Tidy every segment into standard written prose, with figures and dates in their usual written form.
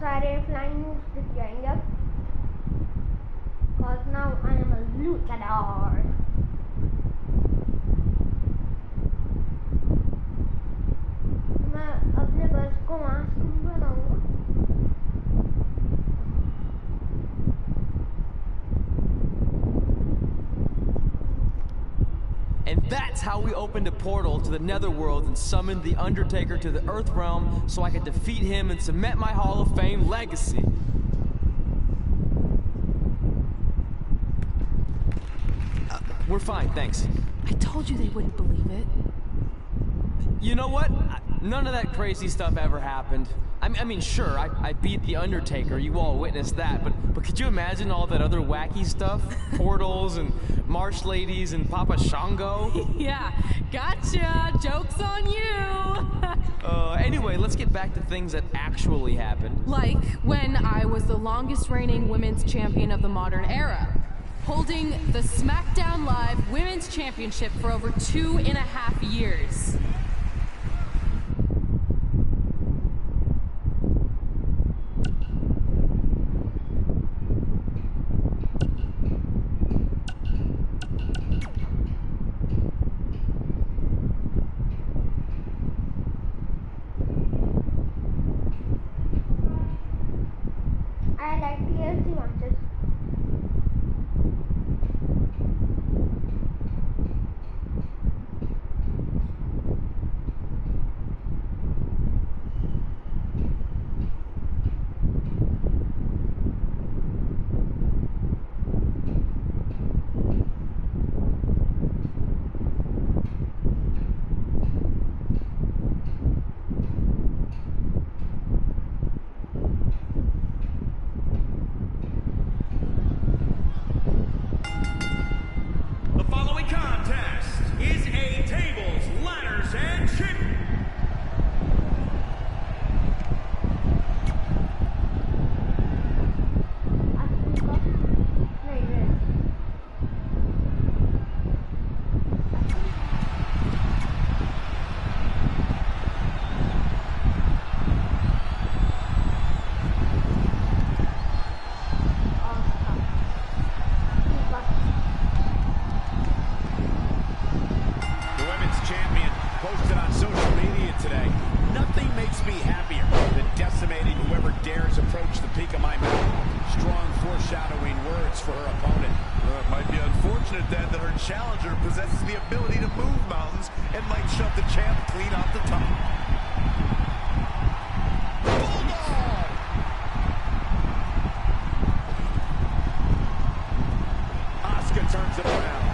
सारे flying moves दिख जाएंगे अब, cause now I am a luchador. मैं अपने बस को मास्क बनाऊंगा. And that's how we opened a portal to the Netherworld and summoned the Undertaker to the Earth Realm so I could defeat him and cement my Hall of Fame legacy. We're fine, thanks. I told you they wouldn't believe it. You know what? None of that crazy stuff ever happened. I mean, sure, I beat the Undertaker, you all witnessed that, but could you imagine all that other wacky stuff? Portals and marsh ladies and Papa Shango? Yeah, gotcha! Joke's on you! Anyway, let's get back to things that actually happened. Like when I was the longest reigning women's champion of the modern era, holding the SmackDown Live Women's Championship for over 2.5 years. I like TLC matches. Challenger possesses the ability to move mountains and might shove the champ clean off the top. Bulldog! Asuka turns it around.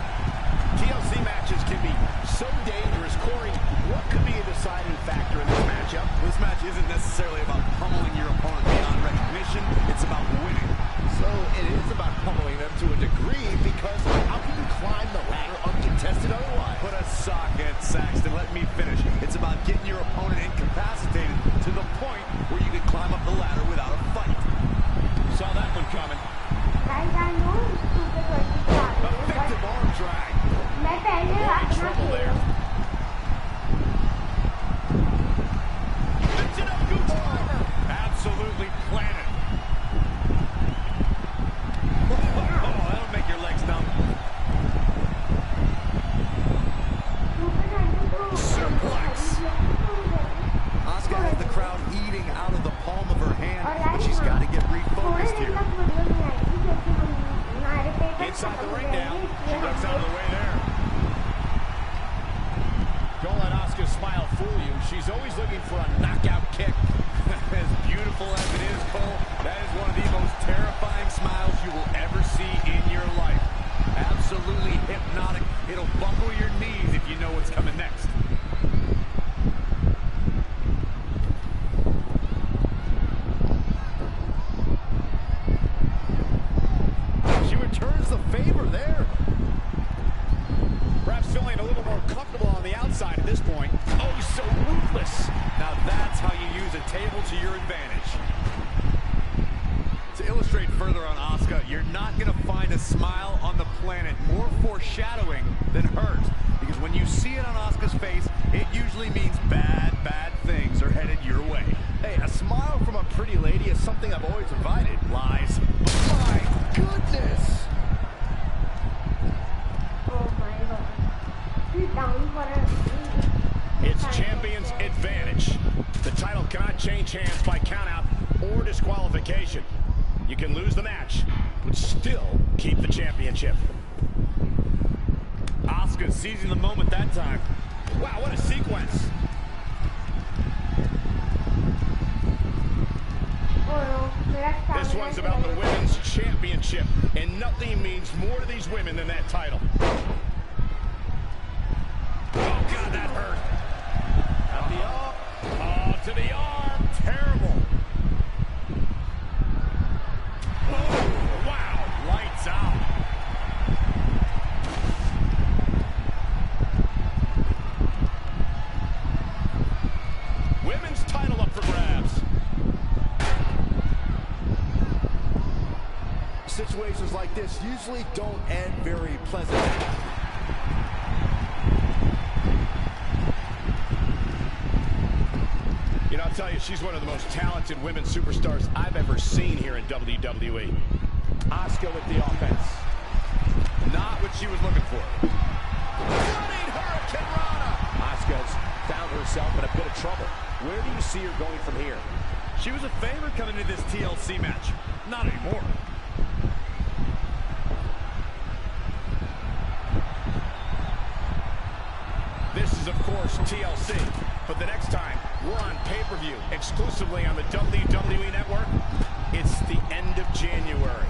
TLC matches can be so dangerous. Corey, what could be a deciding factor in this matchup? This match isn't necessarily about pummeling your opponent beyond recognition. It's about winning. So it is about pummeling them to a degree, because how can you climb the ladder uncontested otherwise? Put a sock at Saxton, let me finish. It's about getting your opponent incapacitated to the point where you can climb up the ladder without a fight. Saw that one coming. Guys, I know stupid versus Effective arm drag. मैं पहले Trouble there. Lifts it up, Goose Driver. Absolutely planted. That'll make your legs numb. Suplex. Asuka has the crowd eating out of the palm of her hand, but she's got to get refocused here. Inside the ring now. She ducks out of the way there. Don't let Asuka's smile fool you. She's always looking for a knockout kick. As beautiful as it is, Cole, that is one of the most terrifying smiles you will ever see in your life. Absolutely hypnotic. It'll buckle your knees if you know what's coming next. She returns the favor there. Perhaps feeling a little more comfortable on the outside at this point. Oh, so ruthless. Now that's how you use a table to your advantage. To illustrate further on Asuka, you're not going to find a smile on the planet more foreshadowing than hers. Because when you see it on Asuka's face, it usually means bad things are headed your way. Hey, a smile from a pretty lady is something I've always avoided. Lies. My goodness! Oh my god. He's down for a... It's champion's advantage. The title cannot change hands by countout or disqualification. You can lose the match, but still keep the championship. Asuka seizing the moment that time. Wow, what a sequence. This one's about the women's championship, and nothing means more to these women than that title. Oh, God, that hurt. Out the arm. Oh, to the arm. Terrible. Oh, wow. Lights out. Women's title up for grabs. Situations like this usually don't end very pleasantly. You know, I'll tell you, she's one of the most talented women superstars I've ever seen here in WWE. Asuka with the offense. Not what she was looking for. Running Hurricane Rana! Asuka's found herself in a bit of trouble. Where do you see her going from here? She was a favorite coming into this TLC match. Not anymore. This is, of course, TLC. But the next time we're on pay-per-view exclusively on the WWE Network, it's the end of January.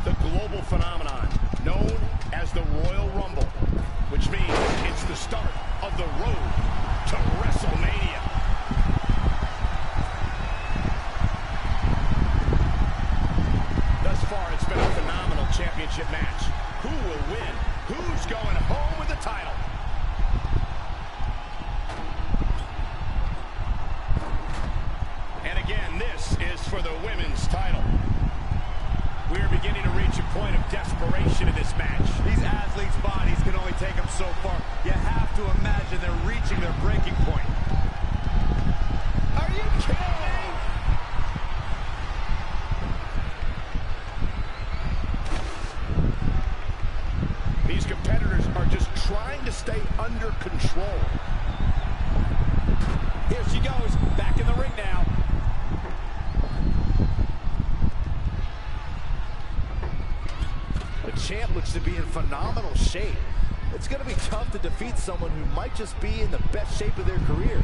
The global phenomenon known as the Royal Rumble, which means it's the start of the road to WrestleMania. Thus far, it's been a phenomenal championship match. Who will win? Who's going home with the title? And again, this is for the women's title. We are beginning to reach a point of desperation in this match. These athletes' bodies can only take them so far. You have to imagine they're reaching their breaking point. Are you kidding me? These competitors are just trying to stay under control. Here she goes, back in the ring now. The champ looks to be in phenomenal shape. It's going to be tough to defeat someone who might just be in the best shape of their career.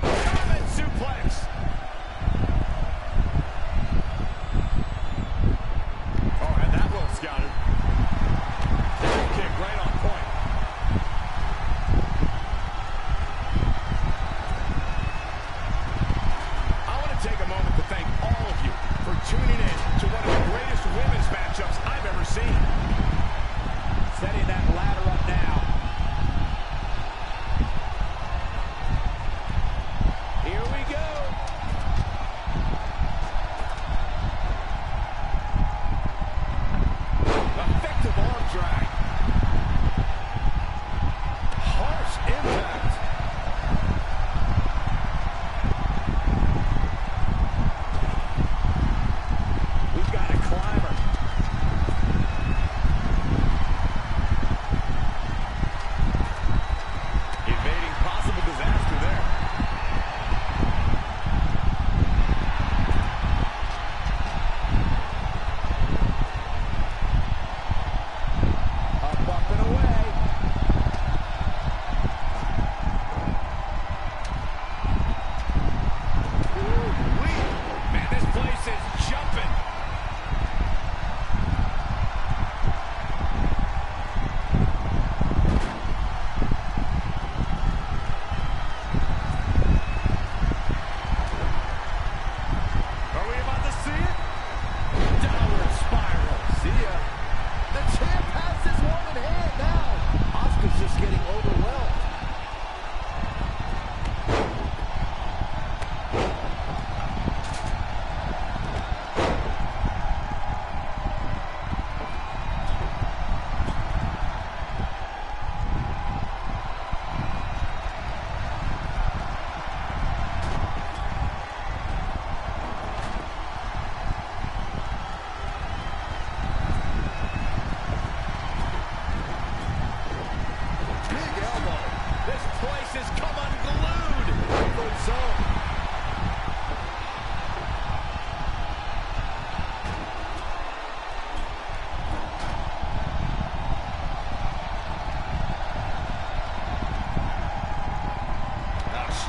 German suplex. Oh, had that well scouted. Double kick right on point. I want to take a moment to thank all of you for tuning in to one of the greatest women's matchups I've ever seen. Setting that ladder up now.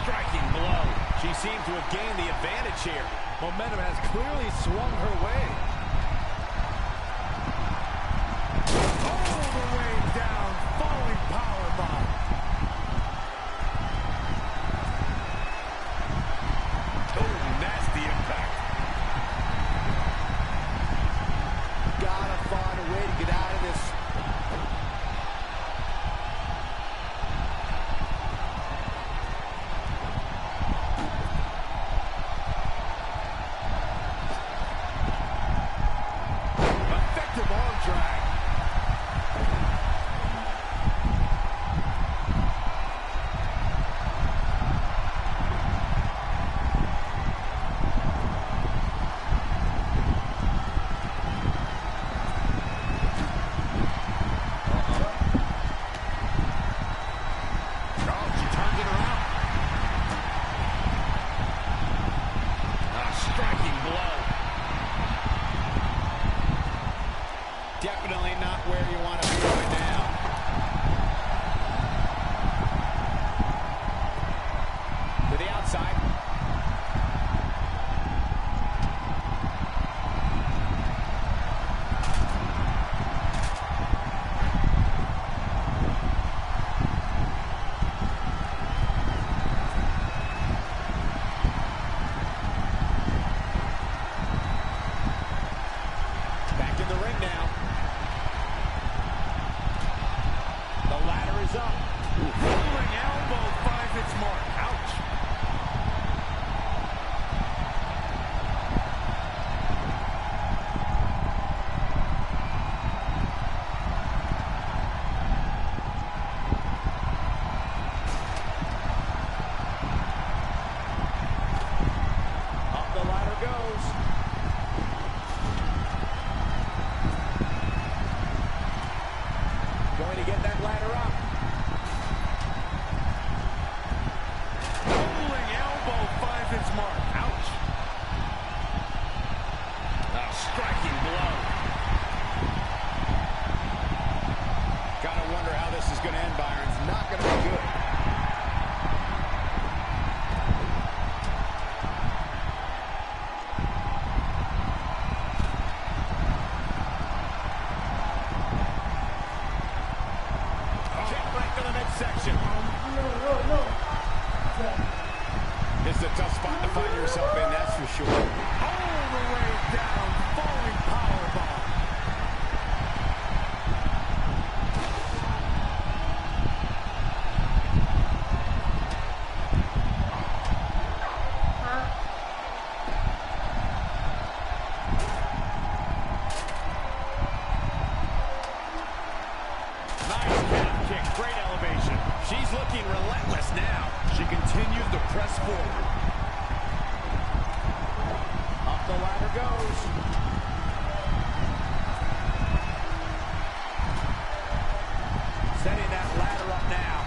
striking blow. She seemed to have gained the advantage here. Momentum has clearly swung her way. All the way down, falling powerbomb. Oh, nasty impact. Gotta find a way to get out of this. Effective arm drag. Oh, she turns it around. A striking blow. Definitely not where you want to be right now. To the outside. Back in the ring now. The ladder is up. Rolling elbow finds its mark. Ouch. Up the ladder goes. Going to get that ladder up. Rolling elbow finds its mark. Ouch. A striking blow. Gotta wonder how this is going to end, Byron. It's not going to be good. Kick right to the midsection. No. This is a tough spot to find yourself in, that's for sure. All the way down, falling powerbomb. Nice calf kick, great elevation. She's looking relentless now. She continues to press forward. Up the ladder goes. Setting that ladder up now.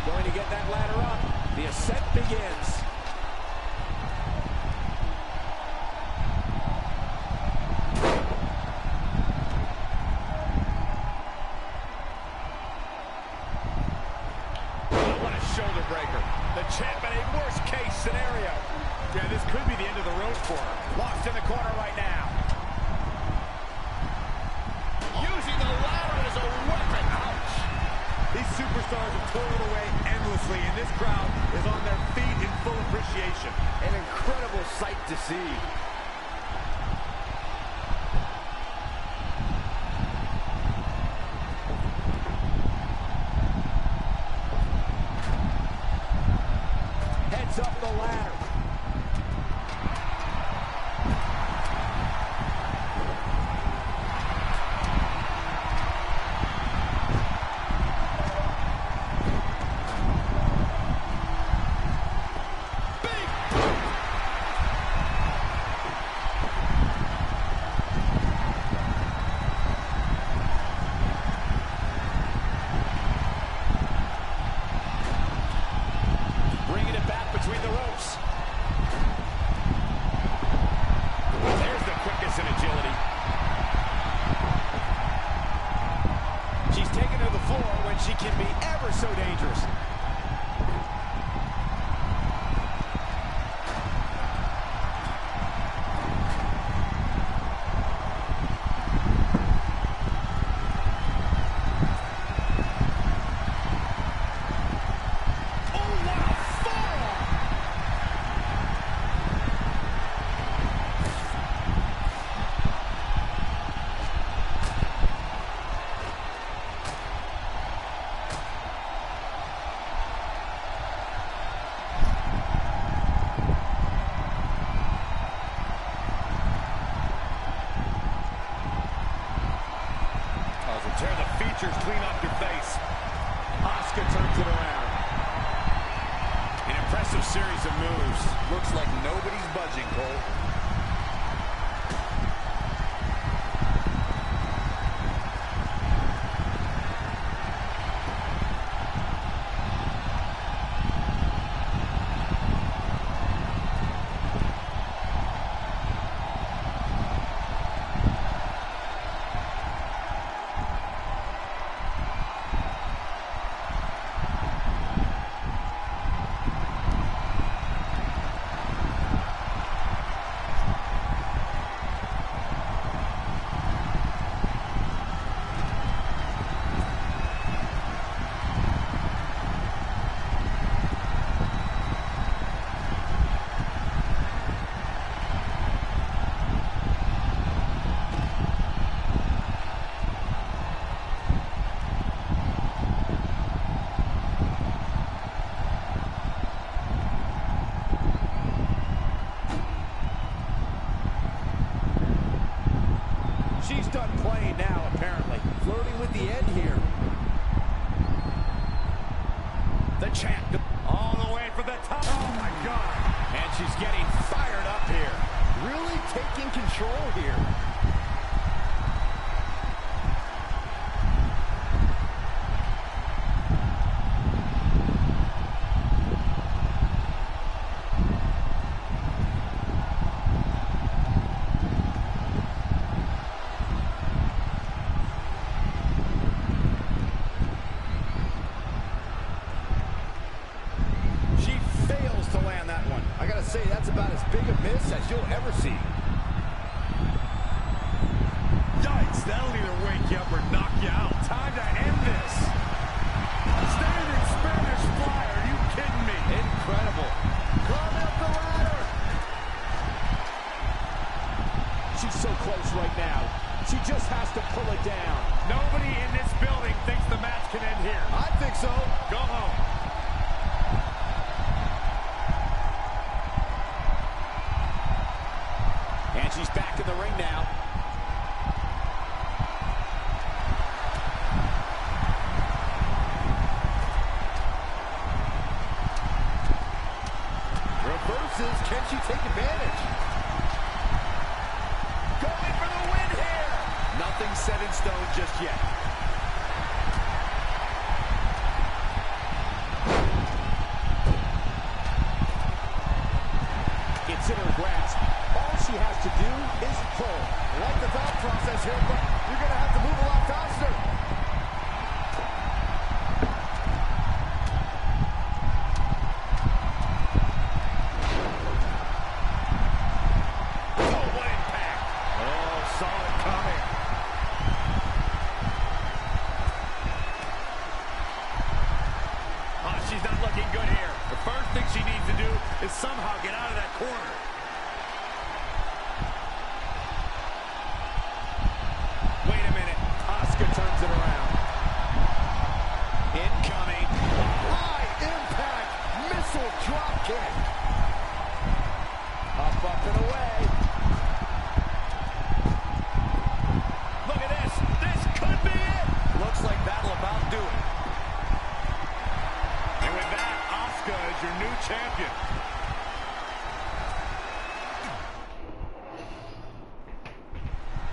Going to get that ladder up. The ascent begins. What a shoulder breaker. The champ in a worst case scenario. Yeah, this could be the end of the road for her. Lost in the corner right now. Using the ladder as a weapon. Ouch. These superstars have toiled away endlessly, and this crowd is on their feet in full appreciation. An incredible sight to see. Heads up the ladder. Bringing it back between the ropes. she can be ever so dangerous. Tear the features clean off your face. Asuka turns it around. An impressive series of moves. Looks like nobody's budging, Cole. She's done playing now, apparently. Flirting with the end here. The champ. All the way for the top. Oh, my God. And she's getting fired up here. Really taking control here. That's about as big a miss as you'll ever see. Yikes, that'll either wake you up or knock you out. Time to end this. Standing Spanish fly, are you kidding me? Incredible. Climb up the ladder. She's so close right now. She just has to pull it down. Nobody in this building thinks the match can end here. I think so. Go home. And she's back in the ring now. Reverses. Can she take advantage? Going for the win here. Nothing set in stone just yet. It's in her grasp. All she has to do is pull. I like the thought process here, but you're going to have to move a lot faster. Oh, what impact. Oh, saw it coming. Oh, she's not looking good here. The first thing she needs to do is somehow get out of that corner. Wait a minute. Asuka turns it around. Incoming. High impact missile drop kick. Up and away. Look at this. This could be it. Looks like that'll about do it. And with that, Asuka is your new champion.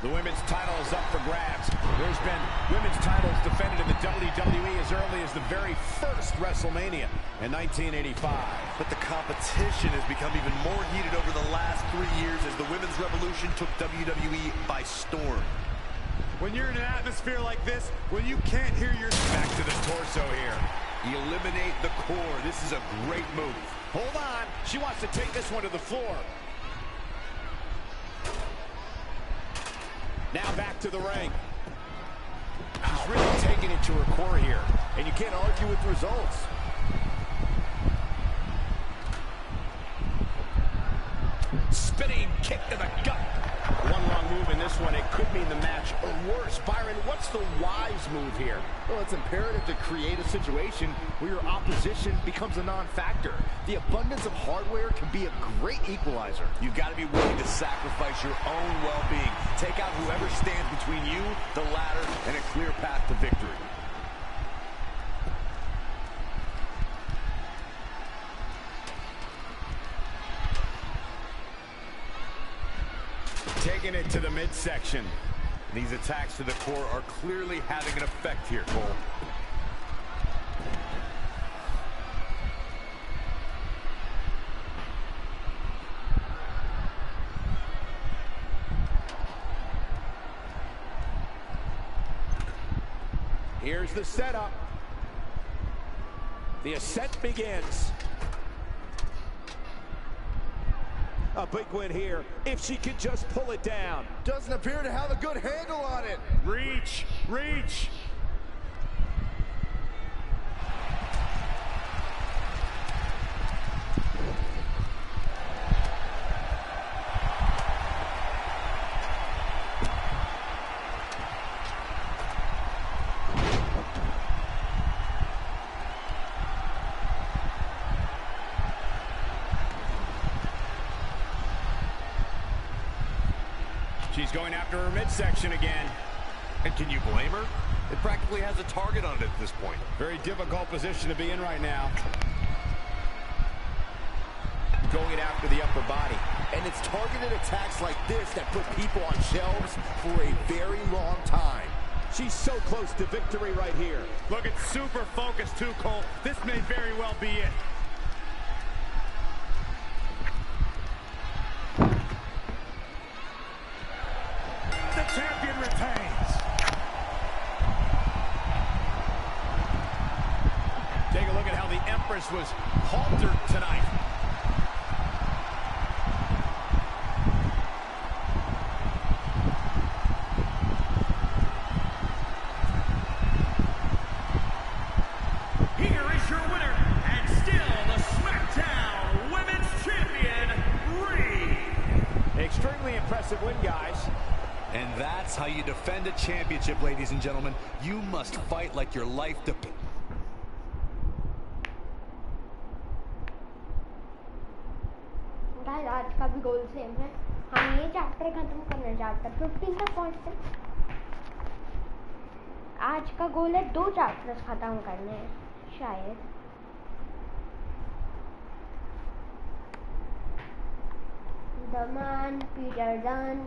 The women's title is up for grabs. There's been women's titles defended in the WWE as early as the very first WrestleMania in 1985. But the competition has become even more heated over the last 3 years as the women's revolution took WWE by storm. When you're in an atmosphere like this, when you can't hear your... Back to the torso. eliminate the core. This is a great move. Hold on. She wants to take this one to the floor. Now back to the ring. She's really taking it to her core here, and you can't argue with the results. Spinning kick to the gut. One wrong move in this one, it could mean the match or worse. Byron, what's the wise move here? Well, it's imperative to create a situation where your opposition becomes a non-factor. The abundance of hardware can be a great equalizer. You've got to be willing to sacrifice your own well-being. Take out whoever stands between you, the ladder, and a clear path to victory. Taking it to the midsection. These attacks to the core are clearly having an effect here, Cole. Here's the setup. The ascent begins. A big win here, if she can just pull it down. Doesn't appear to have a good handle on it. Reach, reach. She's going after her midsection again. And can you blame her? It practically has a target on it at this point. Very difficult position to be in right now. Going after the upper body. And it's targeted attacks like this that put people on shelves for a very long time. She's so close to victory right here. Look, it's super focused too, Cole. This may very well be it. The champion retains. Take a look at how the Empress was haltered tonight. Here is your winner, and still the SmackDown Women's Champion, Reed. Extremely impressive win, guys. And that's how you defend a championship, ladies and gentlemen. You must fight like your life depends. Guys आज का भी गोल same है. हम ये chapter खत्म करना चाहते हैं 15 तक पहुंचते. आज का गोल है 2 चैप्टर्स खत्म करने हैं शायद. Damian, Peter Dunne,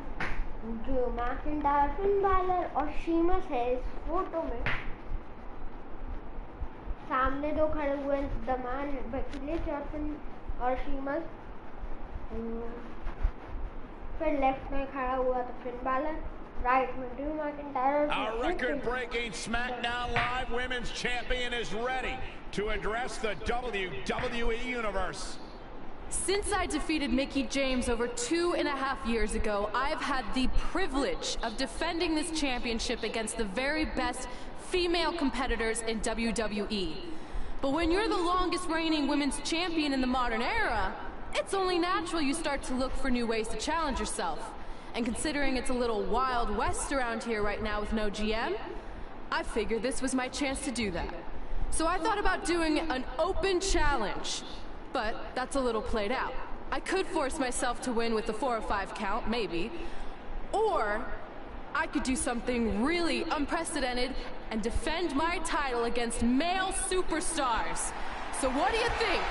Drew McIntyre, Finn Balor और शीमस है इस फोटो में. सामने 2 खड़े हुए हैं, दमान, बेकी लिंच और फिन और शीमस. फिर लेफ्ट में खड़ा हुआ तो फिन बैलर, राइट में Drew McIntyre. Our record-breaking SmackDown Live Women's Champion is ready to address the WWE Universe. Since I defeated Mickie James over 2.5 years ago, I've had the privilege of defending this championship against the very best female competitors in WWE. But when you're the longest reigning women's champion in the modern era, it's only natural you start to look for new ways to challenge yourself. And considering it's a little Wild West around here right now with no GM, I figured this was my chance to do that. So I thought about doing an open challenge. But that's a little played out. I could force myself to win with the 4 or 5 count, maybe. Or I could do something really unprecedented and defend my title against male superstars. So what do you think?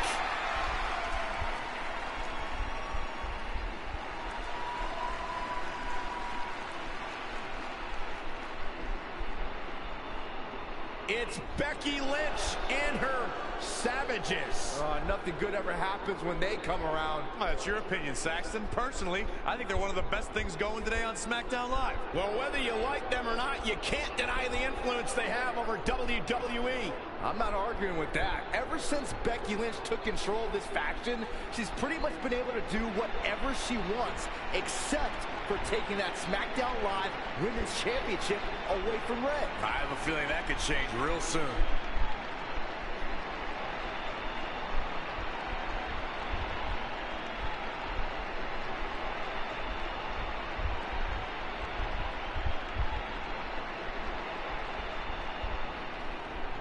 It's Becky Lynch and her Savages. Nothing good ever happens when they come around. Well, that's your opinion, Saxton. Personally, I think they're one of the best things going today on SmackDown Live. Well, whether you like them or not, you can't deny the influence they have over WWE. I'm not arguing with that. Ever since Becky Lynch took control of this faction, she's pretty much been able to do whatever she wants, except for taking that SmackDown Live Women's Championship away from Red. I have a feeling that could change real soon.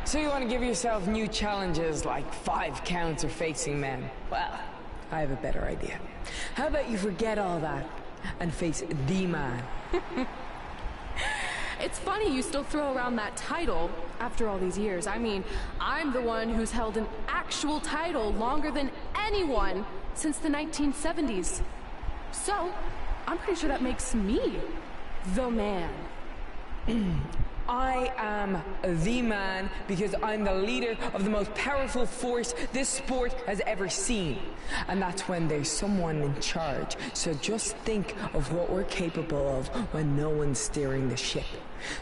So you want to give yourself new challenges like 5 counts or facing men? Well, I have a better idea. How about you forget all that and face the man? It's funny you still throw around that title after all these years. I mean, I'm the one who's held an actual title longer than anyone since the 1970s. So, I'm pretty sure that makes me the man. I am the man because I'm the leader of the most powerful force this sport has ever seen. And that's when there's someone in charge. So just think of what we're capable of when no one's steering the ship.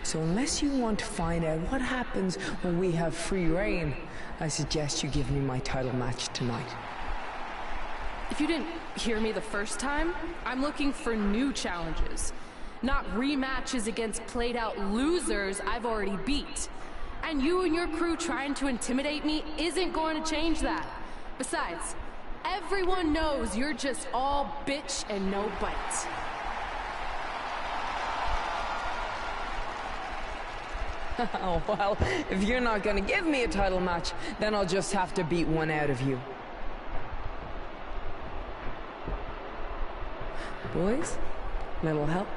So unless you want to find out what happens when we have free reign, I suggest you give me my title match tonight. If you didn't hear me the first time, I'm looking for new challenges. Not rematches against played-out losers I've already beat. And you and your crew trying to intimidate me isn't going to change that. Besides, everyone knows you're just all bitch and no bite. Oh, well, if you're not gonna give me a title match, then I'll just have to beat one out of you. Boys, little help?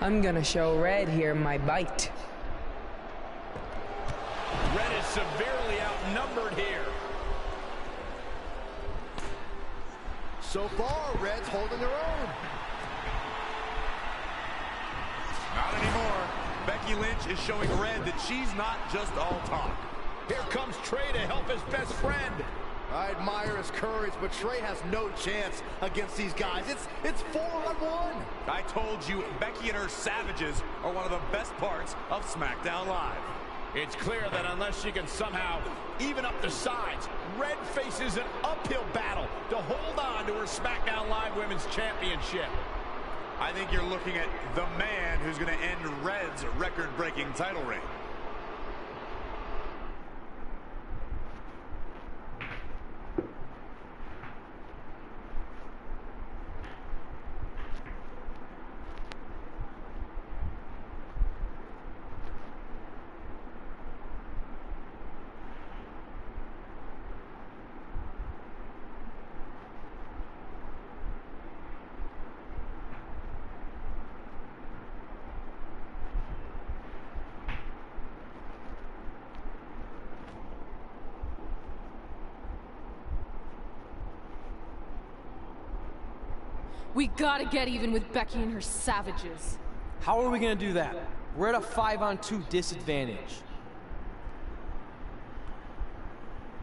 I'm gonna show Red here my bite. Red is severely outnumbered here. So far, Red's holding their own. Not anymore. Becky Lynch is showing Red that she's not just all talk. Here comes Trey to help his best friend. I admire his courage, but Trey has no chance against these guys. It's 4-on-1. I told you, Becky and her savages are one of the best parts of SmackDown Live. It's clear that unless she can somehow even up the sides, Red faces an uphill battle to hold on to her SmackDown Live Women's Championship. I think you're looking at the man who's going to end Red's record-breaking title reign. We gotta get even with Becky and her savages. How are we gonna do that? We're at a 5-on-2 disadvantage.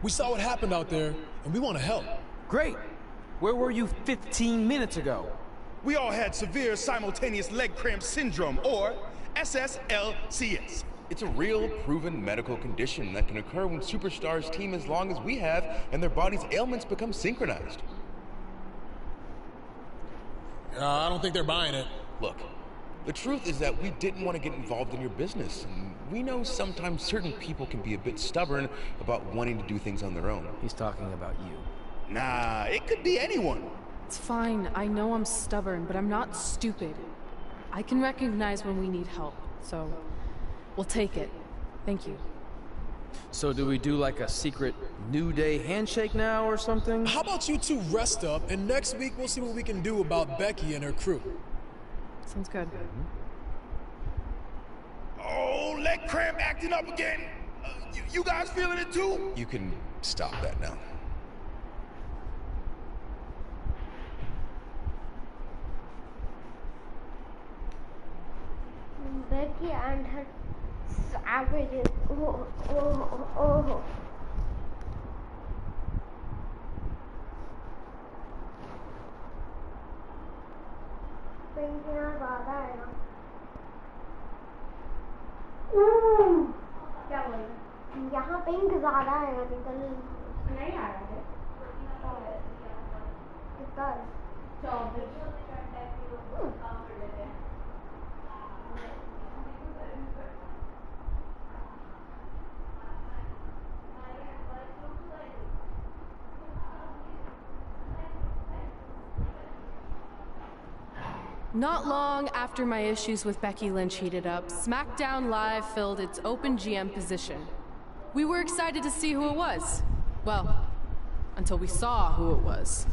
We saw what happened out there, and we want to help. Great. Where were you 15 minutes ago? We all had severe simultaneous leg cramp syndrome, or SSLCS. It's a real, proven medical condition that can occur when superstars team as long as we have and their body's ailments become synchronized. I don't think they're buying it. Look, the truth is that we didn't want to get involved in your business. And we know sometimes certain people can be a bit stubborn about wanting to do things on their own. He's talking about you. Nah, it could be anyone. It's fine. I know I'm stubborn, but I'm not stupid. I can recognize when we need help, so we'll take it. Thank you. So do we do like a secret New Day handshake now or something? How about you two rest up, and next week we'll see what we can do about Becky and her crew. Sounds good. Oh, leg cramp acting up again. You guys feeling it too? You can stop that now. Becky and her savages. Oh. पेंटियाँ ज़्यादा है ना। क्या बोल रहे? यहाँ pink ज़्यादा है निकल नहीं आ रहा है कितना 24 Not long after my issues with Becky Lynch heated up, SmackDown Live filled its open GM position. We were excited to see who it was. Well, until we saw who it was.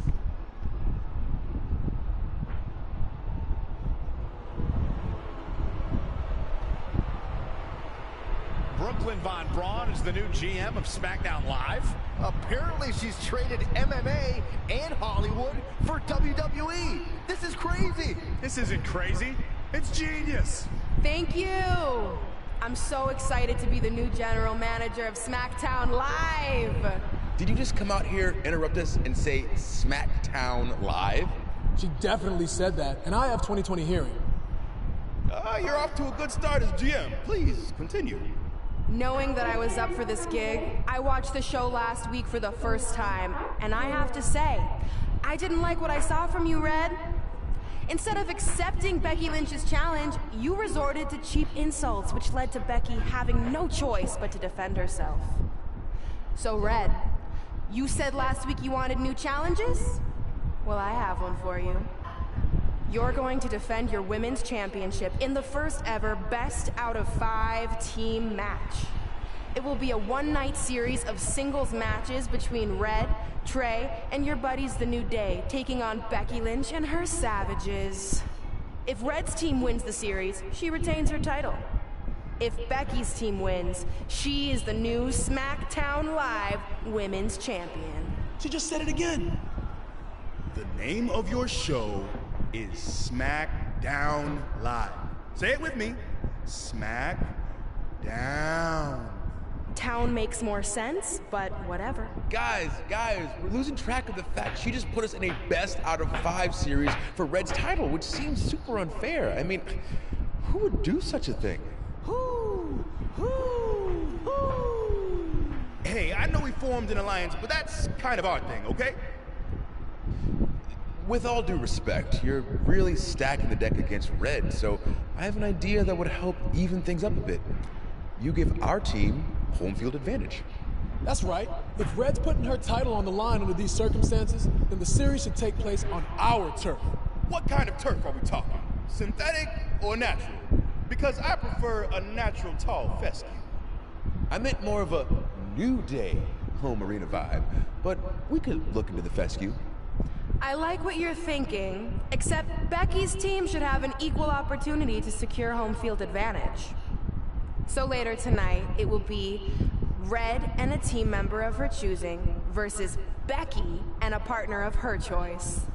Brooklyn Von Braun is the new GM of SmackDown Live. Apparently she's traded MMA and Hollywood for WWE. This is crazy. This isn't crazy. It's genius. Thank you. I'm so excited to be the new general manager of SmackDown Live. Did you just come out here, interrupt us, and say SmackDown Live? She definitely said that, and I have 20/20 hearing. You're off to a good start as GM. Please, continue. Knowing that I was up for this gig, I watched the show last week for the first time, and I have to say, I didn't like what I saw from you, Red. Instead of accepting Becky Lynch's challenge, you resorted to cheap insults, which led to Becky having no choice but to defend herself. So, Red, you said last week you wanted new challenges? Well, I have one for you. You're going to defend your women's championship in the first ever best out of 5 team match. It will be a one-night series of singles matches between Red, Trey, and your buddies The New Day, taking on Becky Lynch and her Savages. If Red's team wins the series, she retains her title. If Becky's team wins, she is the new SmackDown Live Women's Champion. She just said it again. The name of your show is SmackDown Live. Say it with me. SmackDown. Town makes more sense, but whatever. Guys, we're losing track of the fact she just put us in a best out of 5 series for Red's title, which seems super unfair. I mean, who would do such a thing? Who? Hey, I know we formed an alliance, but that's kind of our thing, okay? With all due respect, you're really stacking the deck against Red, so I have an idea that would help even things up a bit. You give our team home field advantage. That's right. If Red's putting her title on the line under these circumstances, then the series should take place on our turf. What kind of turf are we talking? Synthetic or natural? Because I prefer a natural tall fescue. I meant more of a New Day home arena vibe, but we could look into the fescue. I like what you're thinking, except Becky's team should have an equal opportunity to secure home field advantage. So later tonight, it will be Red and a team member of her choosing versus Becky and a partner of her choice.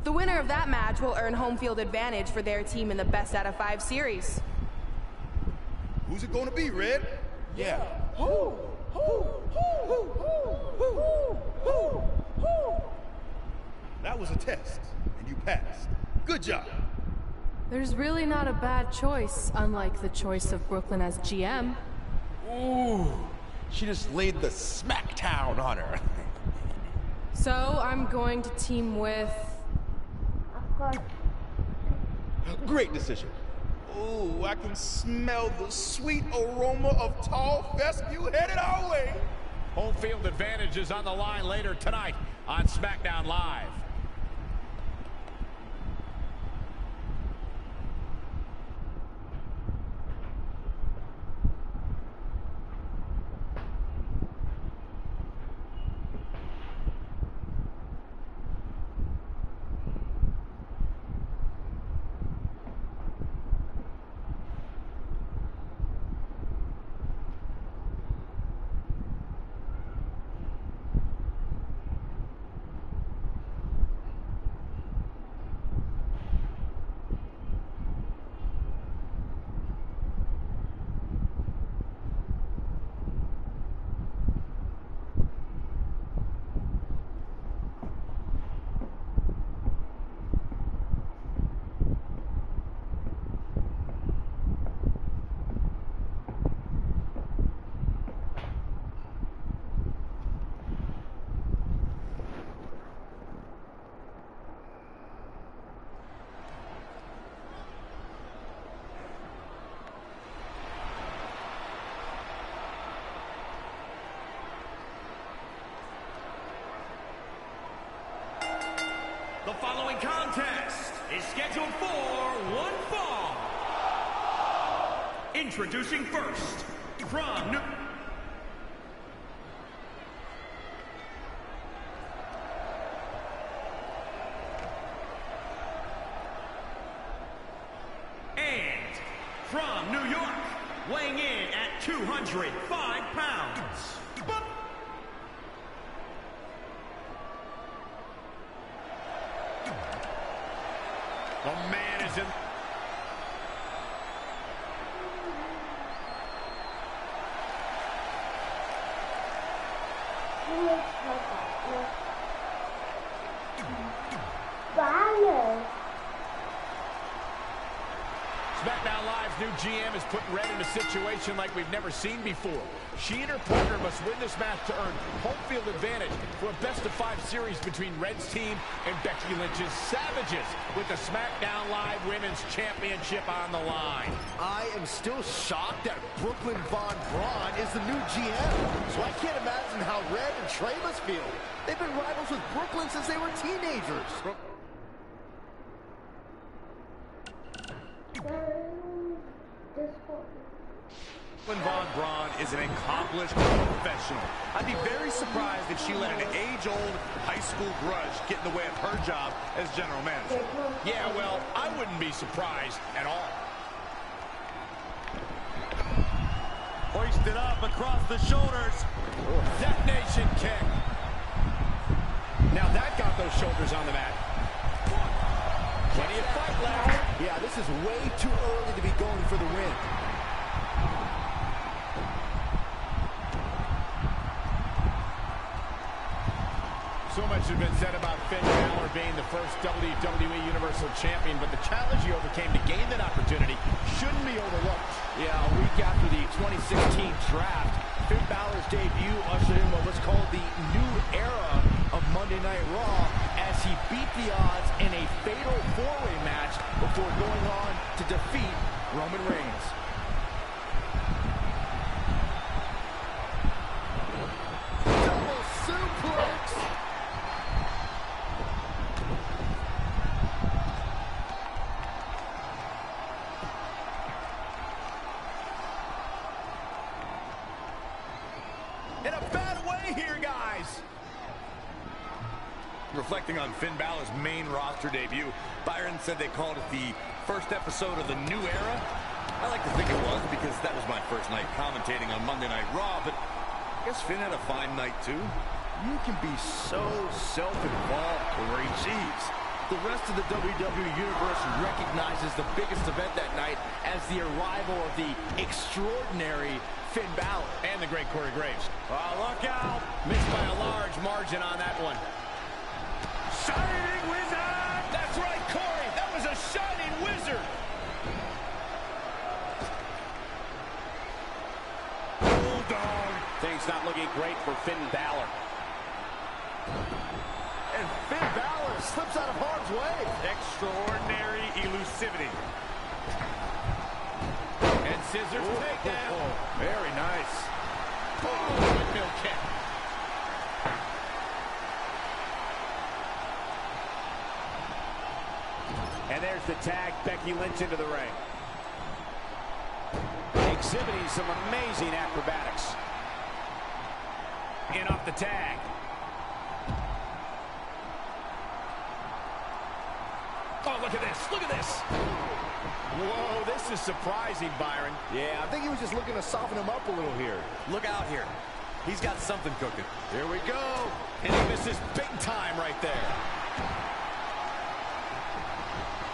The winner of that match will earn home field advantage for their team in the best out of 5 series. Who's it gonna be, Red? Yeah. That was a test, and you passed. Good job. There's really not a bad choice, unlike the choice of Brooklyn as GM. Ooh, she just laid the smackdown on her. So I'm going to team with... Of course. Great decision. Ooh, I can smell the sweet aroma of tall fescue headed our way. Home field advantage is on the line later tonight on SmackDown Live. following contest is scheduled for one fall. Introducing first, from New... And from New York, weighing in at 205 pounds. The man is in... SmackDown Live's new GM is putting Red in a situation like we've never seen before. She and her partner must win this match to earn home field advantage for a best-of-5 series between Red's team and Becky Lynch's Savages, with the SmackDown Live Women's Championship on the line. I am still shocked that Brooklyn Von Braun is the new GM, so I can't imagine how Red and Trey must feel. They've been rivals with Brooklyn since they were teenagers. Von Braun is an accomplished professional. I'd be very surprised if she let an age-old high school grudge get in the way of her job as general manager. Yeah, well, I wouldn't be surprised at all. Hoisted up across the shoulders. Detonation kick. Now that got those shoulders on the mat. Plenty of fight left. Yeah, this is way too early to be going for the win. So much has been said about Finn Balor being the first WWE Universal Champion, but the challenge he overcame to gain that opportunity shouldn't be overlooked. Yeah, a week after the 2016 draft, Finn Balor's debut ushered in what was called the new era of Monday Night Raw, as he beat the odds in a fatal four-way match before going on to defeat Roman Reigns. Double suplex. In a bad way here, guys. Reflecting on Finn Balor's main roster debut, Byron said they called it the first episode of the new era. I like to think it was, because that was my first night commentating on Monday Night Raw, but I guess Finn had a fine night too. You can be so self-involved, Corey. Jeez. The rest of the WWE Universe recognizes the biggest event that night as the arrival of the extraordinary Finn Balor. And the great Corey Graves. Look out. Missed by a large margin on that one. Shining Wizard! That's right, Corey. That was a Shining Wizard. Bulldog. Things not looking great for Finn Balor. And Finn Balor slips out of harm's way. Extraordinary elusivity. And scissors takedown. Very nice. Windmill kick. And there's the tag, Becky Lynch into the ring. Exhibiting some amazing acrobatics. In off the tag. Oh, look at this. Look at this. Whoa, this is surprising, Byron. Yeah, I think he was just looking to soften him up a little here. Look out here. He's got something cooking. Here we go. And he misses big time right there.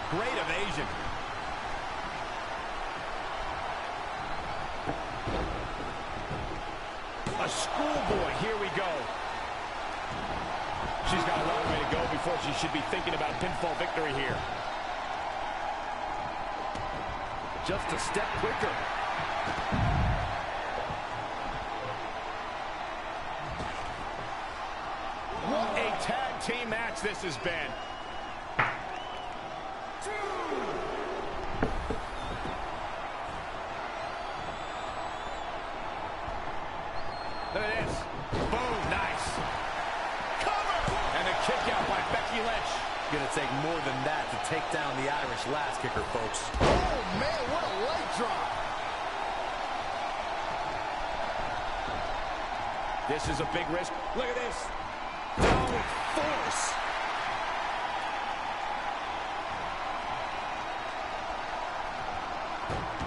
Great evasion. A schoolboy. Here we go. She's got a long way to go before she should be thinking about pinfall victory here. Just a step quicker. What a tag team match this has been. Look at this. Boom, nice. Cover! And a kick out by Becky Lynch. Gonna take more than that to take down the Irish lass kicker, folks. Oh, man, what a leg drop. This is a big risk. Look at this. Down with force.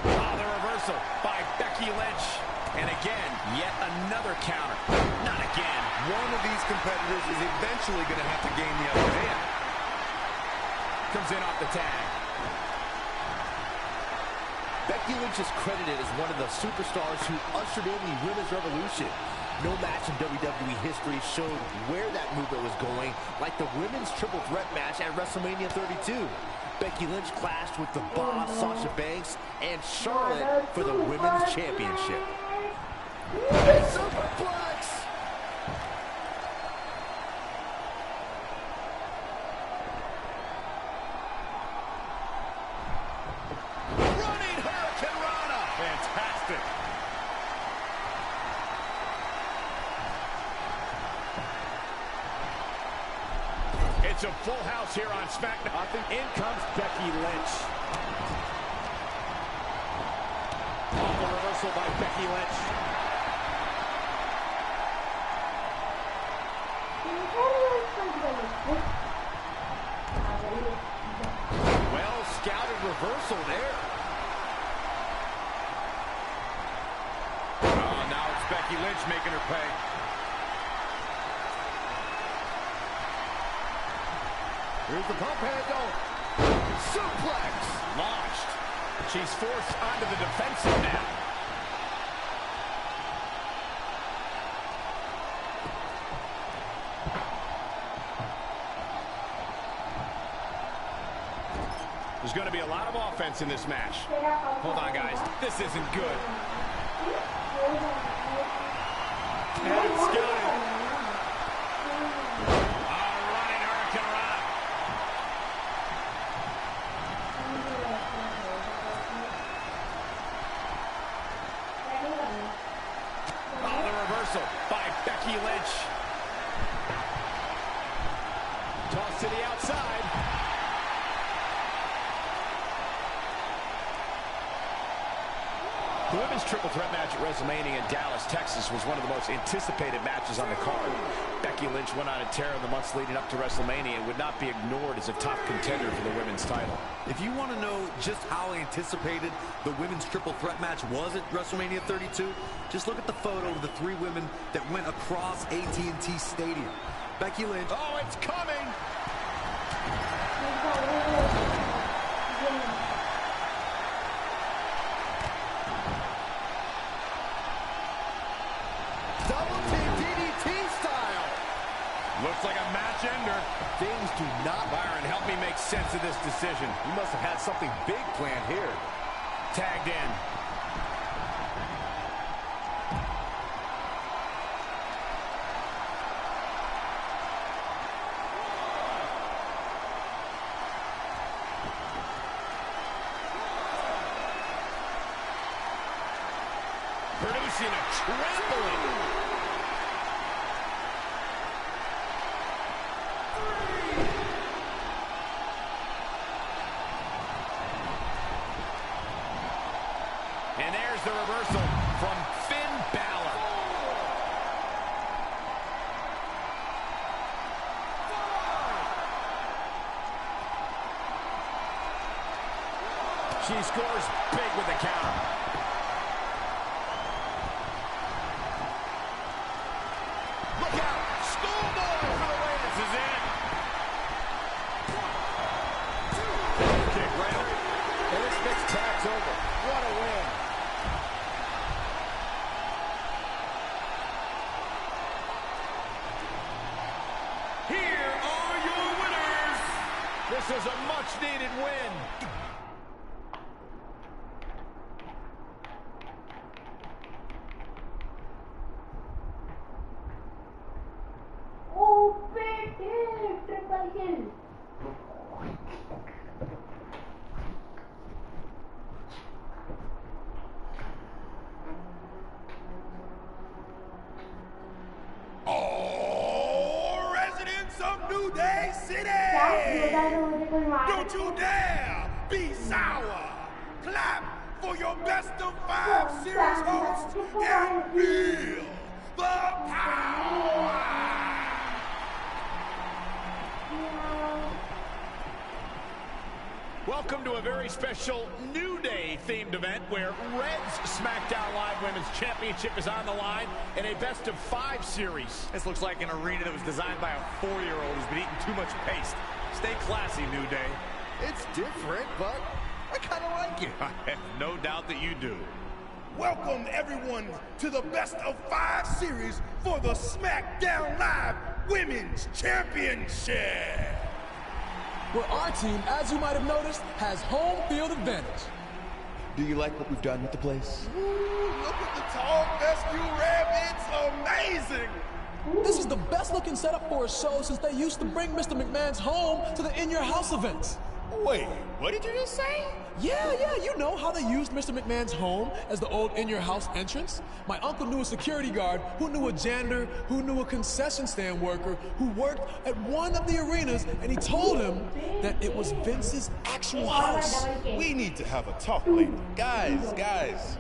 Oh, the reversal by Becky Lynch. And again, yet another counter. Not again. One of these competitors is eventually going to have to gain the upper hand. Comes in off the tag. Becky Lynch is credited as one of the superstars who ushered in the Women's Revolution. No match in WWE history showed where that movement was going, like the Women's Triple Threat match at WrestleMania 32. Becky Lynch clashed with the Boss, Sasha Banks, and Charlotte for the Women's Championship. Superplex! Running Hurricane Rana. Fantastic. It's a full house here on SmackDown. I think in comes Becky Lynch. Oh, the reversal by Becky Lynch. Well scouted reversal there. Oh, now it's Becky Lynch making her pay. Here's the pump handle. Suplex. Launched. She's forced onto the defensive now. There's going to be a lot of offense in this match. Hold on, guys. This isn't good. And it's scouted. Running Hurricane Rana. Oh, the reversal by Becky Lynch. Toss to the outside. The Women's Triple Threat match at WrestleMania in Dallas, Texas was one of the most anticipated matches on the card. Becky Lynch went on a tear in the months leading up to WrestleMania and would not be ignored as a top contender for the women's title. If you want to know just how anticipated the Women's Triple Threat match was at WrestleMania 32, just look at the photo of the three women that went across AT&T Stadium. Becky Lynch. Oh, it's coming! Double team DDT style. Looks like a match ender. Things do not. Byron, help me make sense of this decision. You must have had something big planned here. Tagged in. Producing a trampling. And there's the reversal from Finn Balor. She scores big with the counter. Look out! Schoolboy for the win. This is it. Kick right over. And this mixed tag's over. What a win. Here are your winners. This is a much-needed win. Oh, baby, triple kill. Oh, residents of New Day City! Don't you dare be sour! Clap for your best of 5 series host and feel the power! Welcome to a very special New Day themed event where Red's SmackDown Live Women's Championship is on the line in a best of 5 series. This looks like an arena that was designed by a 4-year-old who's been eating too much paste. Stay classy, New Day. It's different, but I kind of like it. I have no doubt that you do. Welcome, everyone, to the best of 5 series for the SmackDown Live Women's Championship. Where our team, as you might have noticed, has home field advantage. Do you like what we've done with the place? Ooh, look at the tall fescue rev. It's amazing. This is the best looking setup for a show since they used to bring Mr. McMahon's home to the In Your House events. Wait, what did you just say? Yeah, you know how they used Mr. McMahon's home as the old In Your House entrance? My uncle knew a security guard, who knew a janitor, who knew a concession stand worker, who worked at one of the arenas, and he told him that it was Vince's actual house. We need to have a talk later. Guys,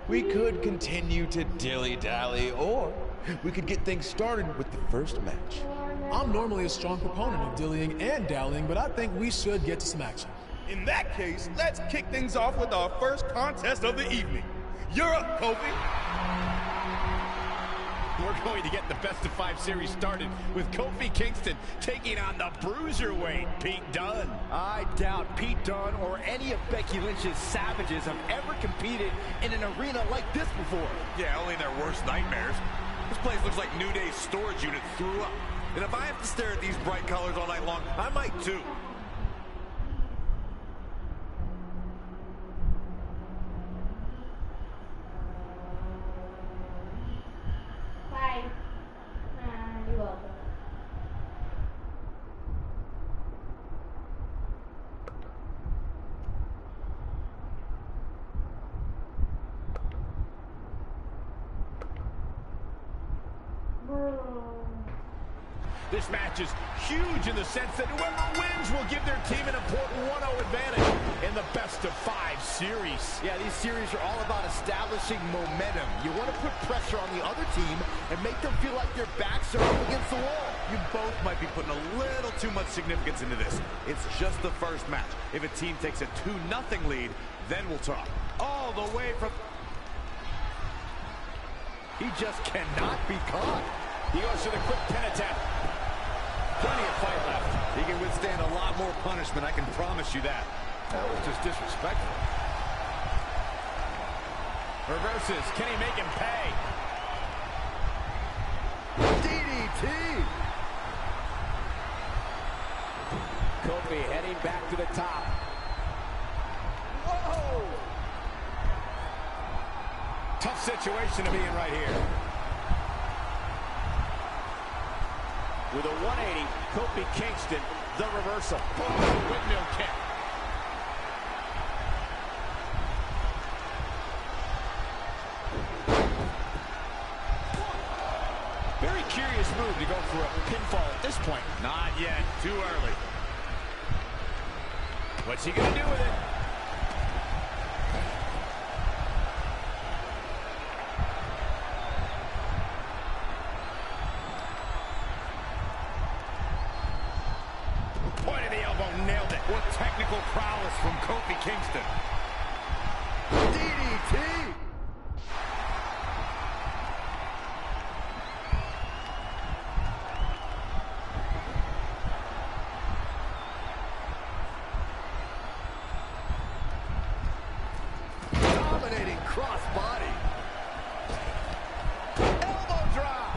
we could continue to dilly-dally, or we could get things started with the first match. I'm normally a strong proponent of dillying and dallying, but I think we should get to some action. In that case, let's kick things off with our first contest of the evening. You're up, Kofi. We're going to get the best of 5 series started with Kofi Kingston taking on the bruiserweight Pete Dunne. I doubt Pete Dunne or any of Becky Lynch's savages have ever competed in an arena like this before. Yeah, only in their worst nightmares. This place looks like New Day's storage unit threw up. And if I have to stare at these bright colors all night long, I might too. Bye. You're welcome. This match is huge in the sense that whoever wins will give their team an important 1-0 advantage in the best of 5 series. Yeah, these series are all about establishing momentum. You want to put pressure on the other team and make them feel like their backs are up against the wall. You both might be putting a little too much significance into this. It's just the first match. If a team takes a 2-0 lead, then we'll talk. All the way from... He just cannot be caught. He goes to the quick pin attempt. Plenty of fight left. He can withstand a lot more punishment, I can promise you that. That was just disrespectful. Reverses. Can he make him pay? DDT. Kofi heading back to the top. Whoa! Tough situation to be in right here. With a 180, Kofi Kingston, the reversal. Oh, windmill kick. Very curious move to go for a pinfall at this point. Not yet, too early. What's he gonna do with it? Point of the elbow, nailed it. What technical prowess from Kofi Kingston. DDT. Dominating crossbody. Elbow drop.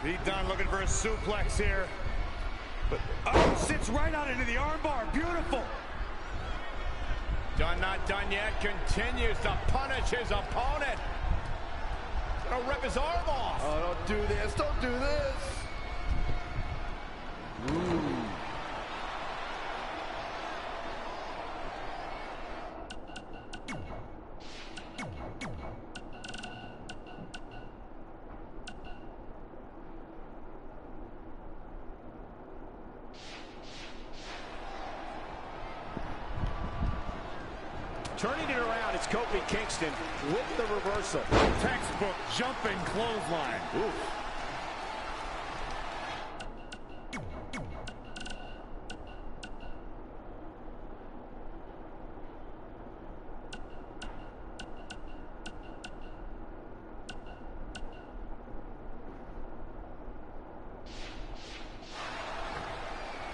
Pete Dunne looking for a suplex here. But, oh, sits right on into the armbar. Beautiful. Dunne not done yet. Continues to punish his opponent. He's gonna rip his arm off. Oh, don't do this. Don't do this. Turning it around, it's Kofi Kingston with the reversal. Textbook jumping clothesline. Oof.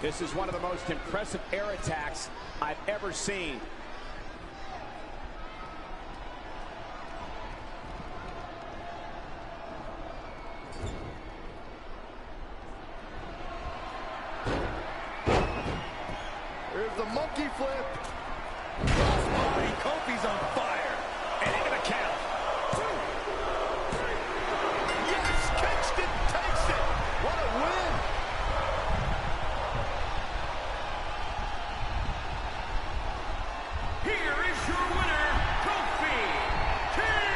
This is one of the most impressive air attacks I've ever seen. Here's the monkey flip. Crossbody, Kofi's on fire. And into the count. 2, 3. Yes, Kingston takes it. What a win. Here is your winner, Kofi Kingston.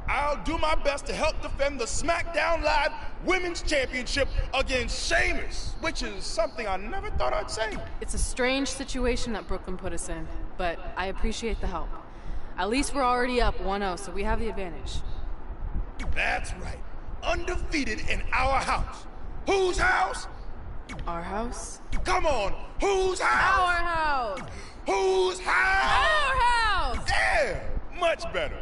I'll do my best to help defend the SmackDown Live Women's Championship against Sheamus, which is something I never thought I'd say. It's a strange situation that Brooklyn put us in, but I appreciate the help. At least we're already up 1-0, so we have the advantage. That's right. Undefeated in our house. Whose house? Our house? Come on, whose house? Our house! Whose house? Our house! Yeah, much better.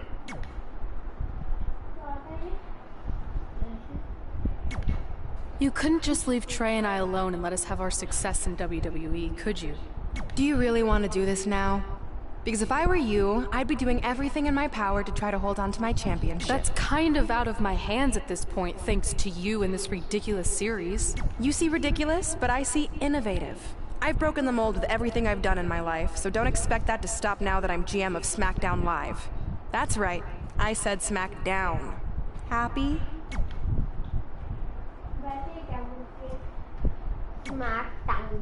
You couldn't just leave Trey and I alone and let us have our success in WWE, could you? Do you really want to do this now? Because if I were you, I'd be doing everything in my power to try to hold on to my championship. That's kind of out of my hands at this point, thanks to you and this ridiculous series. You see ridiculous, but I see innovative. I've broken the mold with everything I've done in my life, so don't expect that to stop now that I'm GM of SmackDown Live. That's right, I said SmackDown. Happy? SmackDown.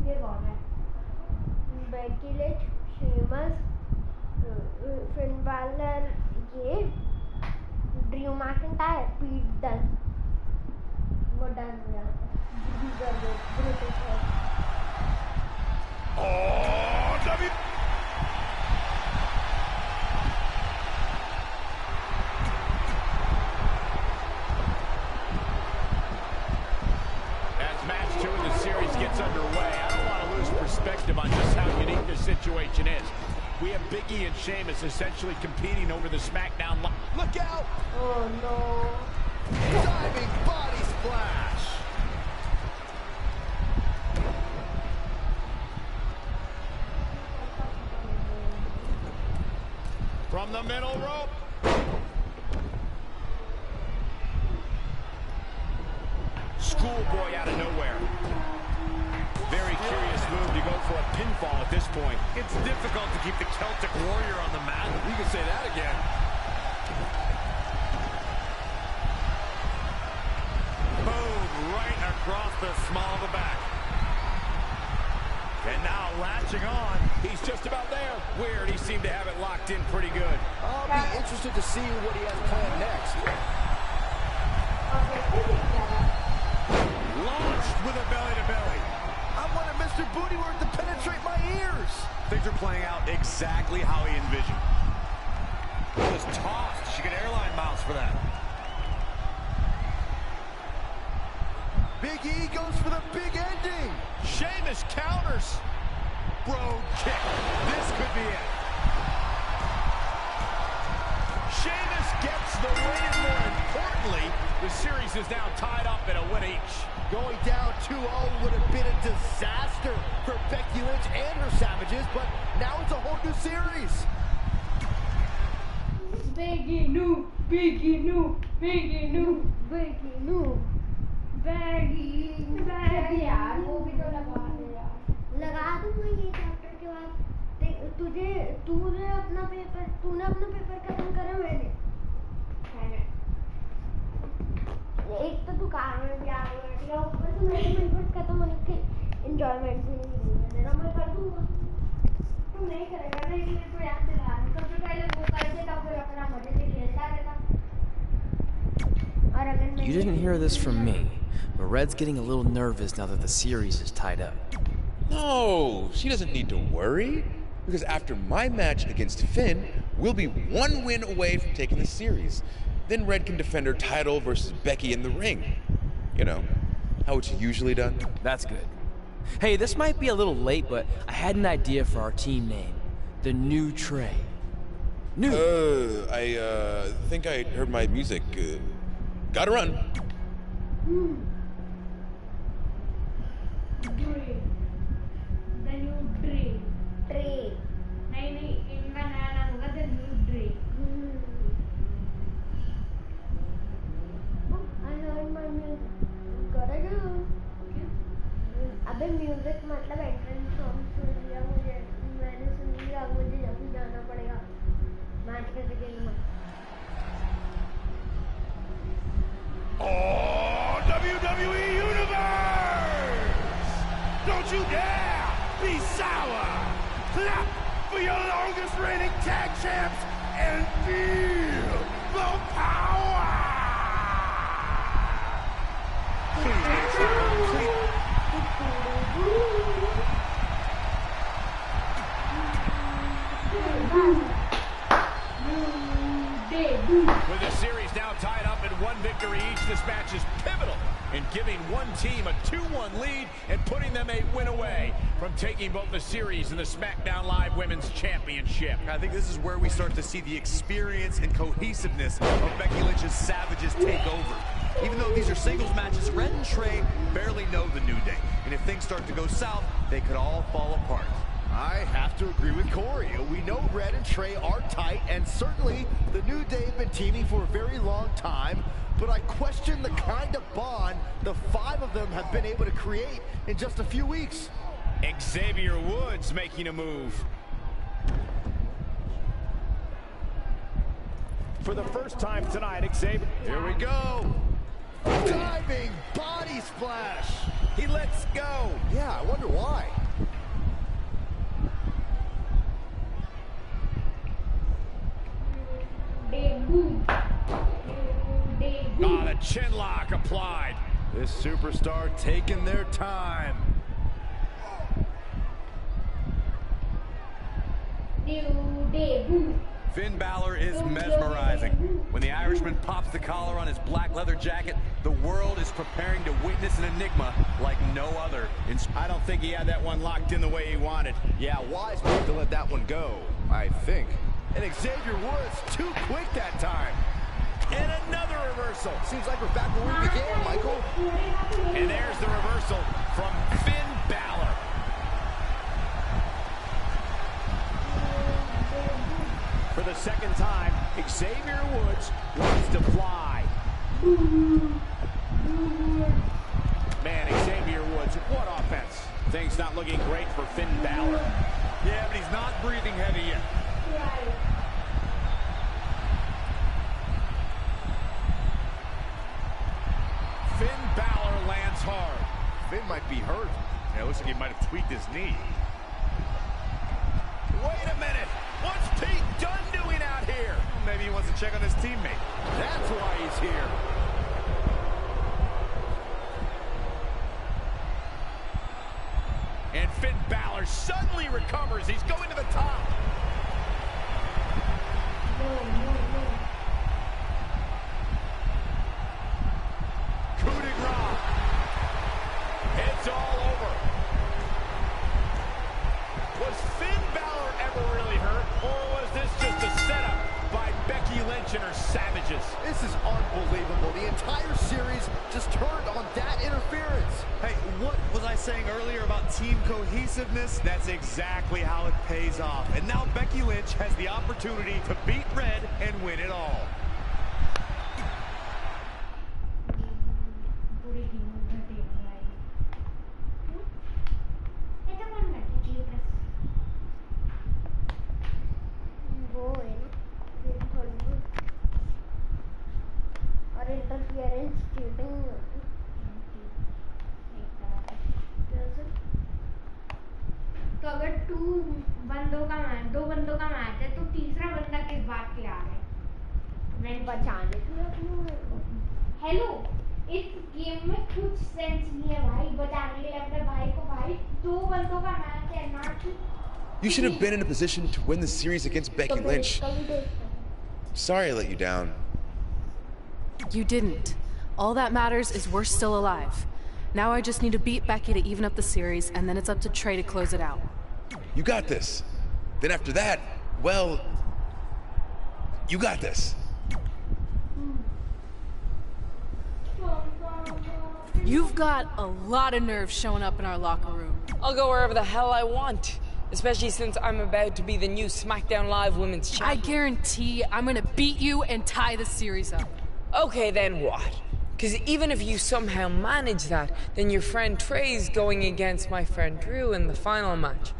ये कौन है? Becky Lynch, Sheamus, Finn Balor, ये Drew McIntyre, Pete Dunne. वो done हो जाता है. British है. Oh, W. Match 2 of the series gets underway. I don't want to lose perspective on just how unique this situation is. We have Big E and Sheamus essentially competing over the SmackDown line. Look out! Oh no. Diving body splash. From the middle rope. Schoolboy out of nowhere. Very curious move to go for a pinfall at this point. It's difficult to keep the Celtic Warrior on the mat. You can say that again. Boom, right across the small of the back. And now latching on. He's just about there. Weird, he seemed to have it locked in pretty good. I'll be interested to see what he has planned next. Launched with a belly-to-belly. I wanted Mr. Bootywork to penetrate my ears. Things are playing out exactly how he envisioned. Was tossed. She could airline miles for that. big ending. Sheamus counters. Bro kick. This could be it. Sheamus gets the win, and more importantly, the series is now tied up at a win each. Going down 2-0 would have been a disaster for Becky Lynch and her Savages, but now it's a whole new series. Becky no, Becky no, Becky no, Becky no, Becky, Becky यार वो भी तो लगा दे यार. लगा दूँगा ये chapter के बाद. तूने अपना पेपर खत्म करा मैंने. एक तो तू कार में भी आ गया ऊपर से मेरे पेपर खत्म होने के एंजॉयमेंट भी नहीं है. मेरा मैं कर दूँगा. तू नहीं करेगा ना इसलिए तो याद दिला रहा हूँ. सबसे पहले वो कर देता फिर अपना मजे से खेलता रहता. और अगर You didn't hear this from me, but Red's getting a little nervous now that the series is tied up. No, she doesn't need to worry. Because after my match against Finn, we'll be one win away from taking the series. Then Red can defend her title versus Becky in the ring. You know, how it's usually done. That's good. Hey, this might be a little late, but I had an idea for our team name. The New TRE. New. I think I heard my music. Gotta run. The new TRE. TRE. नहीं इनका नया नाम होगा The New TRE. I heard my music. Gotta go. अबे music मतलब entrance song सुन लिया मैंने सुन लिया. मुझे जल्दी जाना पड़ेगा मैच कैसे खेलूंगा. Oh, WWE Universe! Don't you dare be sour! Clap for your longest reigning tag champs and feel the power! With the series now tied up in one victory each, this match is pivotal in giving one team a 2-1 lead and putting them a win away from taking both the series and the SmackDown Live Women's Championship. I think this is where we start to see the experience and cohesiveness of Becky Lynch's Savages take over. Even though these are singles matches, Red and TRE barely know the New Day. And if things start to go south, they could all fall apart. I have to agree with Corey. We know Red and TRE are tight, and certainly the New Day have been teaming for a very long time, but I question the kind of bond the five of them have been able to create in just a few weeks. Xavier Woods making a move. For the first time tonight, Xavier. Here we go. Diving body splash. He lets go. Yeah, I wonder why. Ah, the chin lock applied. This superstar taking their time. Finn Balor is mesmerizing. When the Irishman pops the collar on his black leather jacket, the world is preparing to witness an enigma like no other. I don't think he had that one locked in the way he wanted. Yeah, wise move to let that one go, I think. And Xavier Woods too quick that time. And another reversal. Seems like we're back where we began, Michael. And there's the reversal from Finn Balor. For the second time, Xavier Woods wants to fly. Man, Xavier Woods, what offense. Things not looking great for Finn Balor. Yeah, but he's not breathing heavy yet. Finn Balor lands hard. Finn might be hurt. Yeah, it looks like he might have tweaked his knee. Wait a minute. What's Pete Dunne doing out here? Well, maybe he wants to check on his teammate. That's why he's here. And Finn Balor suddenly recovers. He's going to the top. Coup de grace. It's challenges. This is unbelievable. The entire series just turned on that interference. Hey, what was I saying earlier about team cohesiveness? That's exactly how it pays off. And now Becky Lynch has the opportunity to beat Red and win it all. Interference cheating तो अगर दो बंदों का match है तो तीसरा बंदा किस बात के लिए आ रहा है बचाने के लिए हेलो इस गेम में कुछ सेंस नहीं है भाई बचाने के लिए अपने भाई को भाई दो बंदों का मैच है ना You should have been in a position to win the series against Becky Lynch. Sorry I let you down. You didn't. All that matters is we're still alive. Now I just need to beat Becky to even up the series, and then it's up to Trey to close it out. You got this. Then after that, well, you got this. You've got a lot of nerve showing up in our locker room. I'll go wherever the hell I want. Especially since I'm about to be the new SmackDown Live Women's Champion. I guarantee I'm gonna beat you and tie the series up. Okay, then what? Because even if you somehow manage that, then your friend Trey's going against my friend Drew in the final match.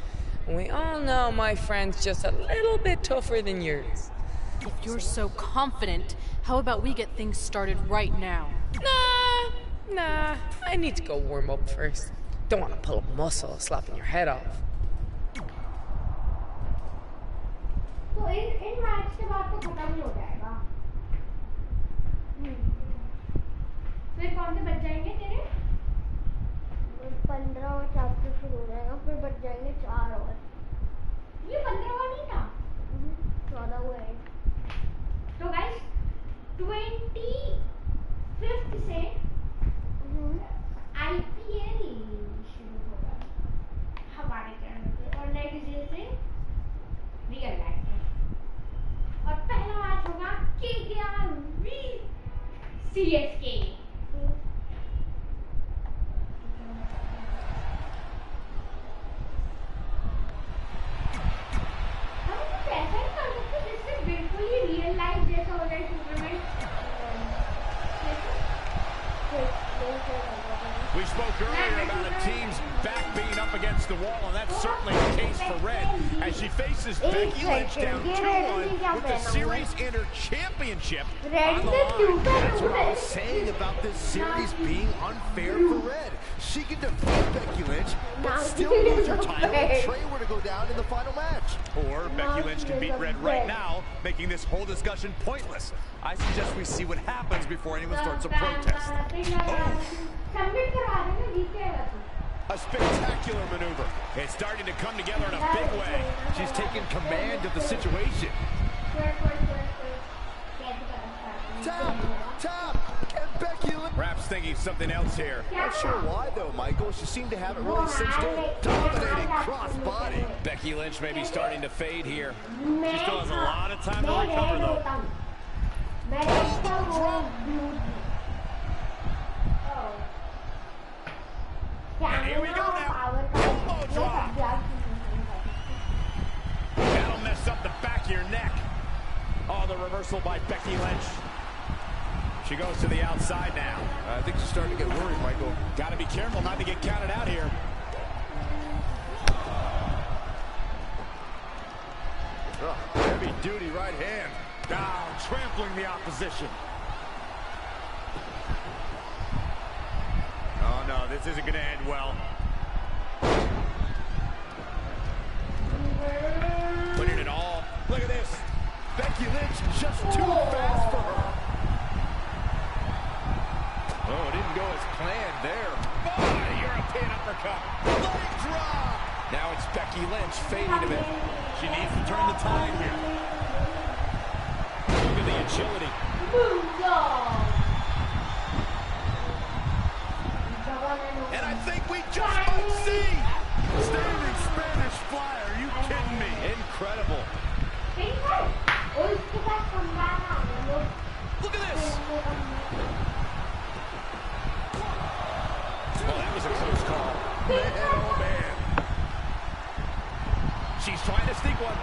And we all know my friend's just a little bit tougher than yours. If you're so confident, how about we get things started right now? Nah. I need to go warm up first. Don't want to pull a muscle slapping your head off. तो इन match के बाद तो खत्म ही हो जाएगा फिर कौन से बच जाएंगे तेरे 15वां चैप्टर शुरू हो जाएगा फिर बच जाएंगे 4 और ये 15वां नहीं था 14 हुआ है तो गाइस 25th से आईपीएल शुरू होगा हमारे चैनल पे और नेक्स्ट डे से रियल लाइफ और पहला मैच होगा केकेआर vs सीएसके हम कुछ ऐसा ही कर सकते जिससे बिल्कुल ही रियल लाइफ जैसा हो जाए tournament We spoke earlier about a team's back being up against the wall, and that's certainly the case for Red as she faces Becky Lynch down 2-1 with the series and her championship on the line. That's what I was saying about this series being unfair for Red. She can defeat Becky Lynch, but still lose her title if Trey were to go down in the final match. Or Becky Lynch can beat Red right now, making this whole discussion pointless. I suggest we see what happens before anyone starts a protest. A spectacular maneuver. It's starting to come together in a big way. She's taken command of the situation. Tap! And Becky Lynch. Perhaps thinking something else here. Not sure why, though, Michael. She seemed to have it really cinched in. Dominating cross-body. Becky Lynch may be starting to fade here. She still has a lot of time to recover, though. And here we go now. Elbow drop. That'll mess up the back of your neck. Oh, the reversal by Becky Lynch. She goes to the outside now. I think she's starting to get worried, Michael. Got to be careful not to get counted out here. Heavy duty right hand. Down, trampling the opposition. Oh no, this isn't going to end well. Putting it all. Look at this. Becky Lynch just too fast for her. Oh, it didn't go as planned there. Oh, European uppercut. Leg drop. Now it's Becky Lynch fading a bit. She needs to turn the tide here. Look at the agility. And I think we just might see. Standing Spanish fly. Are you kidding me? Incredible. sneak one.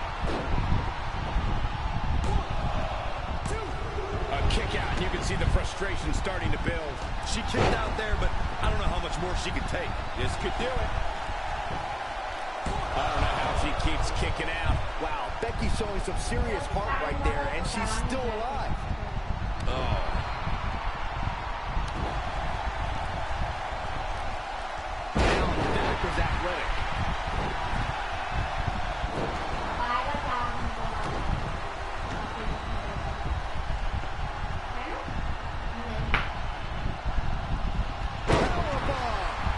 A kick out, and you can see the frustration starting to build. She kicked out there, but I don't know how much more she could take. This could do it. I don't know how she keeps kicking out. Wow, Becky's showing some serious heart right there, and she's still alive. Oh. That was athletic.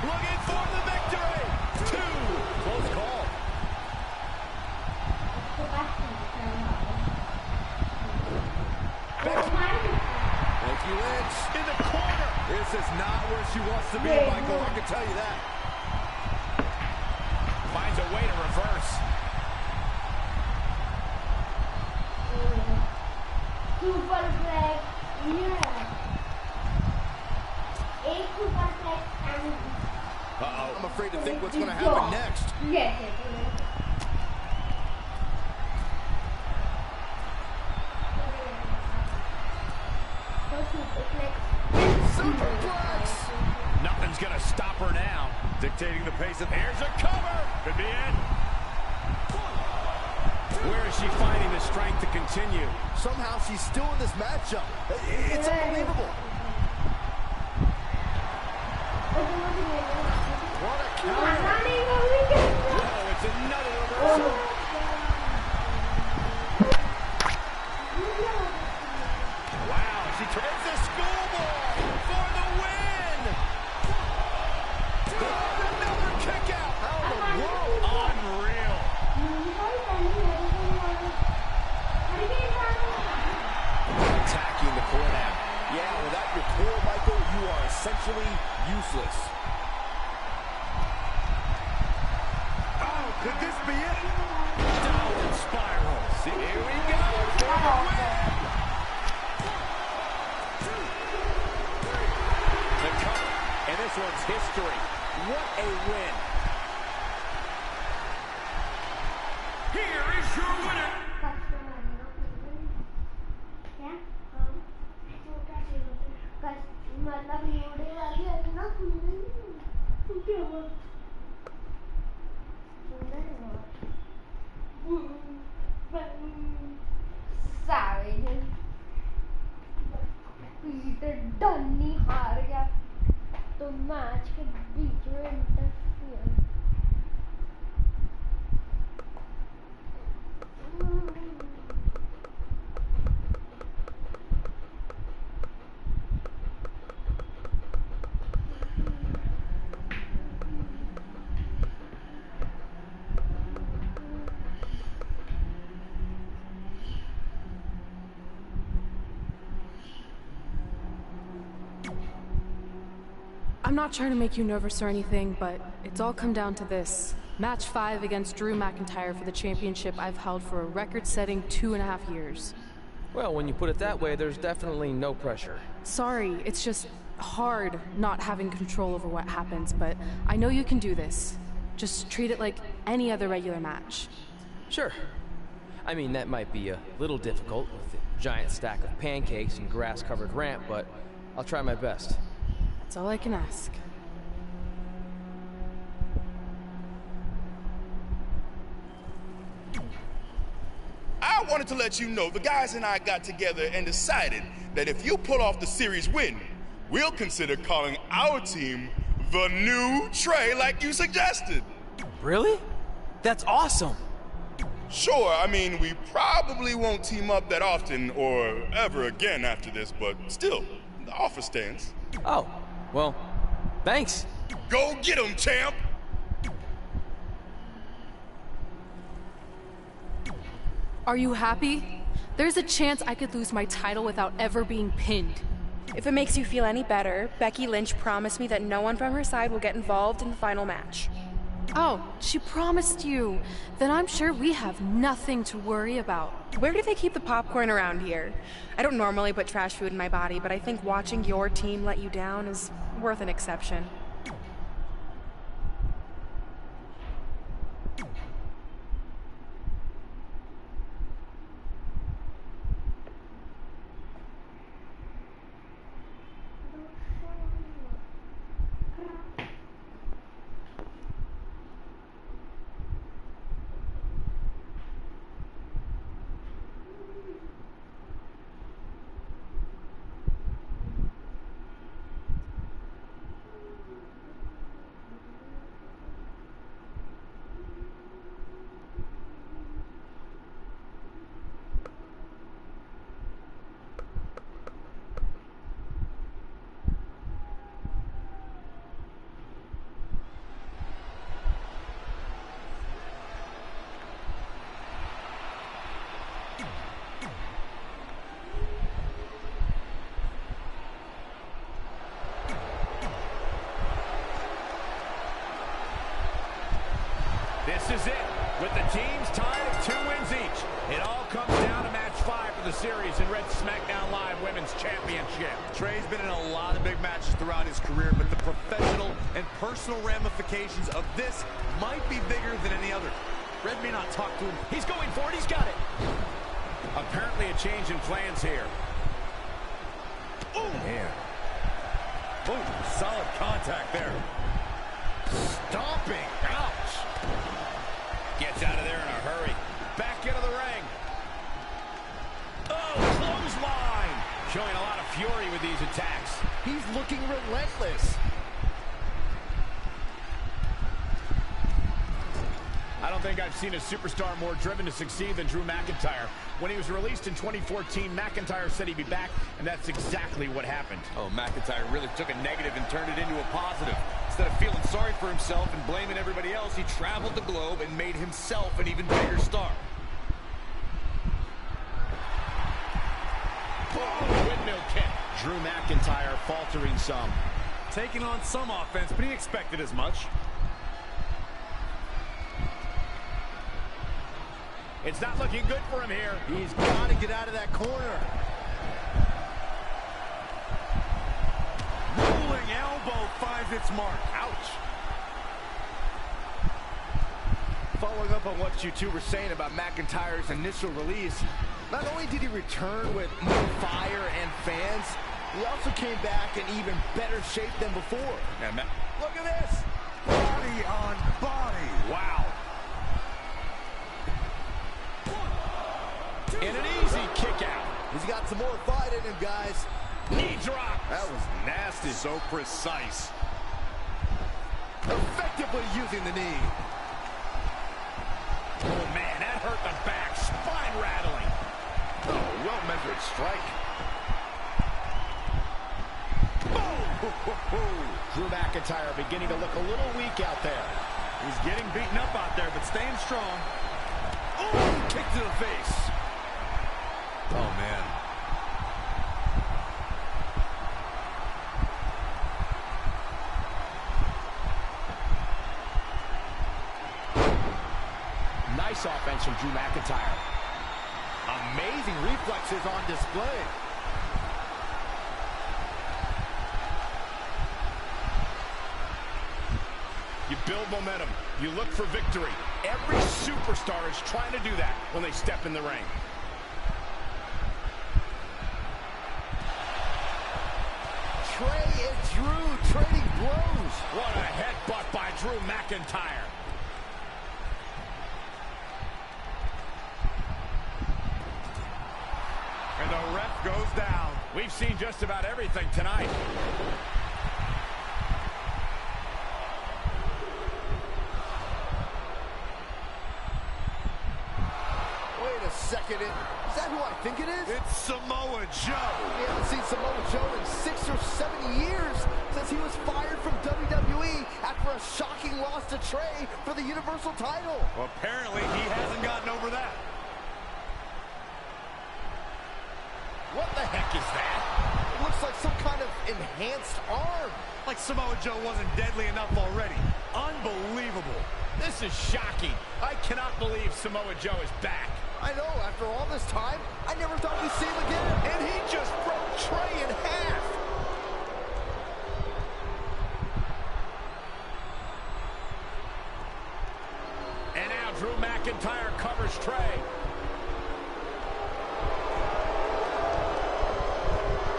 Looking for the victory. 2. Close call. Becky Lynch in the corner. This is not where she wants to be, Michael. I can tell you that. Finds a way to reverse. Superplex, yeah. A superplex and... Uh-oh. I'm afraid to think what's going to happen next. Yes, Superplex. Nothing's going to stop her now. Dictating the pace of... Here's a cover. Could be it. Where is she finding the strength to continue? Somehow she's still in this matchup. It's unbelievable. What a counter. Oh, it's another reversal. Wow, she turns the schoolboy for the win. Another kick out. How in the world? Unreal. Attacking the core now. Yeah, without your core, Michael, you are essentially useless. Oh, could this be it? Downward spiral. See, here we go. For the win. The cover. And this one's history. What a win. Here is your winner. Savage. Peter Dunny हार गया तो match के बीच में interfere I'm not trying to make you nervous or anything, but it's all come down to this. Match 5 against Drew McIntyre for the championship I've held for a record-setting 2.5 years. Well, when you put it that way, there's definitely no pressure. Sorry, it's just hard not having control over what happens, but I know you can do this. Just treat it like any other regular match. Sure. I mean, that might be a little difficult with the giant stack of pancakes and grass-covered ramp, but I'll try my best. That's all I can ask. I wanted to let you know the guys and I got together and decided that if you pull off the series win, we'll consider calling our team the new TRE like you suggested. Really? That's awesome! Sure, I mean, we probably won't team up that often or ever again after this, but still, the offer stands. Oh, well, thanks. Go get 'em, champ! Are you happy? There's a chance I could lose my title without ever being pinned. If it makes you feel any better, Becky Lynch promised me that no one from her side will get involved in the final match. Oh, she promised you. Then I'm sure we have nothing to worry about. Where do they keep the popcorn around here? I don't normally put trash food in my body, but I think watching your team let you down is worth an exception. This is it, with the teams tied at 2 wins each. It all comes down to match 5 of the series in Red's SmackDown Live Women's Championship. Trey's been in a lot of big matches throughout his career, but the professional and personal ramifications of this might be bigger than any other. Red may not talk to him. He's going for it. He's got it. Apparently a change in plans here. Oh, man. Oh, solid contact there. Stomping. Ouch. Gets out of there in a hurry. Back into the ring. Oh, clothesline. Showing a lot of fury with these attacks. He's looking relentless. I don't think I've seen a superstar more driven to succeed than Drew McIntyre. When he was released in 2014, McIntyre said he'd be back, and that's exactly what happened. Oh, McIntyre really took a negative and turned it into a positive. Instead of feeling sorry for himself and blaming everybody else, he traveled the globe and made himself an even bigger star. Oh, windmill kick. Drew McIntyre faltering some. Taking on some offense, but he expected as much. It's not looking good for him here. He's got to get out of that corner. Rolling elbow finds its mark. Ouch. Following up on what you two were saying about McIntyre's initial release, not only did he return with more fire and fans, he also came back in even better shape than before. Look at this. Body on body. Wow. And an easy kick out. He's got some more fight in him, guys. Knee drop. That was nasty. So precise. Effectively using the knee. Oh, man, that hurt the back. Spine rattling. Oh, well-measured strike. Boom! Drew McIntyre beginning to look a little weak out there. He's getting beaten up out there, but staying strong. Oh, kick to the face. Oh, man. Nice offense from Drew McIntyre. Amazing reflexes on display. You build momentum. You look for victory. Every superstar is trying to do that when they step in the ring. Trey and Drew trading blows. What a headbutt by Drew McIntyre. And the ref goes down. We've seen just about everything tonight. Wait a second. Is that who I think it is? It's Samoa Joe. We haven't seen Samoa Joe in 6 or 7 years since he was fired from WWE after a shocking loss to Trey for the Universal title. Well, apparently he hasn't gotten over that. What the heck is that? It looks like some kind of enhanced arm. Like Samoa Joe wasn't deadly enough already. Unbelievable. This is shocking. I cannot believe Samoa Joe is back. I know, after all this time, I never thought we'd see him again. And he just broke Trey in half. And now Drew McIntyre covers Trey.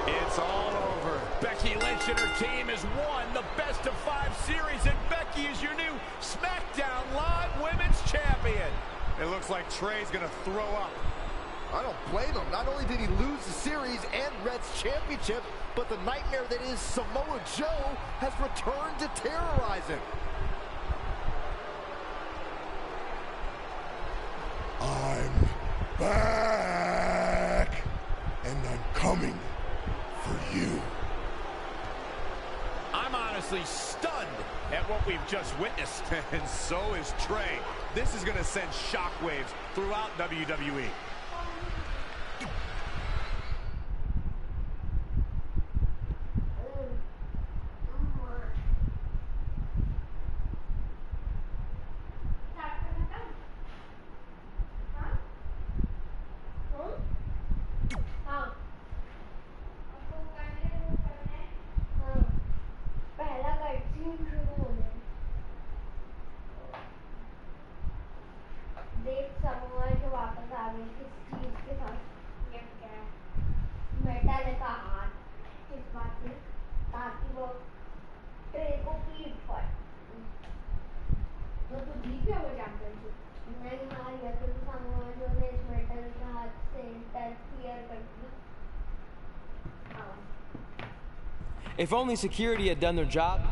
It's all over. Becky Lynch and her team has won the best-of-5 series, and Becky is your new SmackDown Live Women's Champion. It looks like Trey's gonna throw up. I don't blame him. Not only did he lose the series and Red's championship, but the nightmare that is Samoa Joe has returned to terrorize him. I'm back, and I'm coming for you. I'm honestly stunned at what we've just witnessed. And so is Trey. This is gonna send shockwaves throughout WWE. का हाथ इस बात में ताकि वो tray को पीट पाए। तो तू जीत गया वो चैंपियनशिप? नहीं हार गया क्योंकि सामने जो ने इस मेटल के हाथ से इंटरफियर कर दिया। If only security had done their job,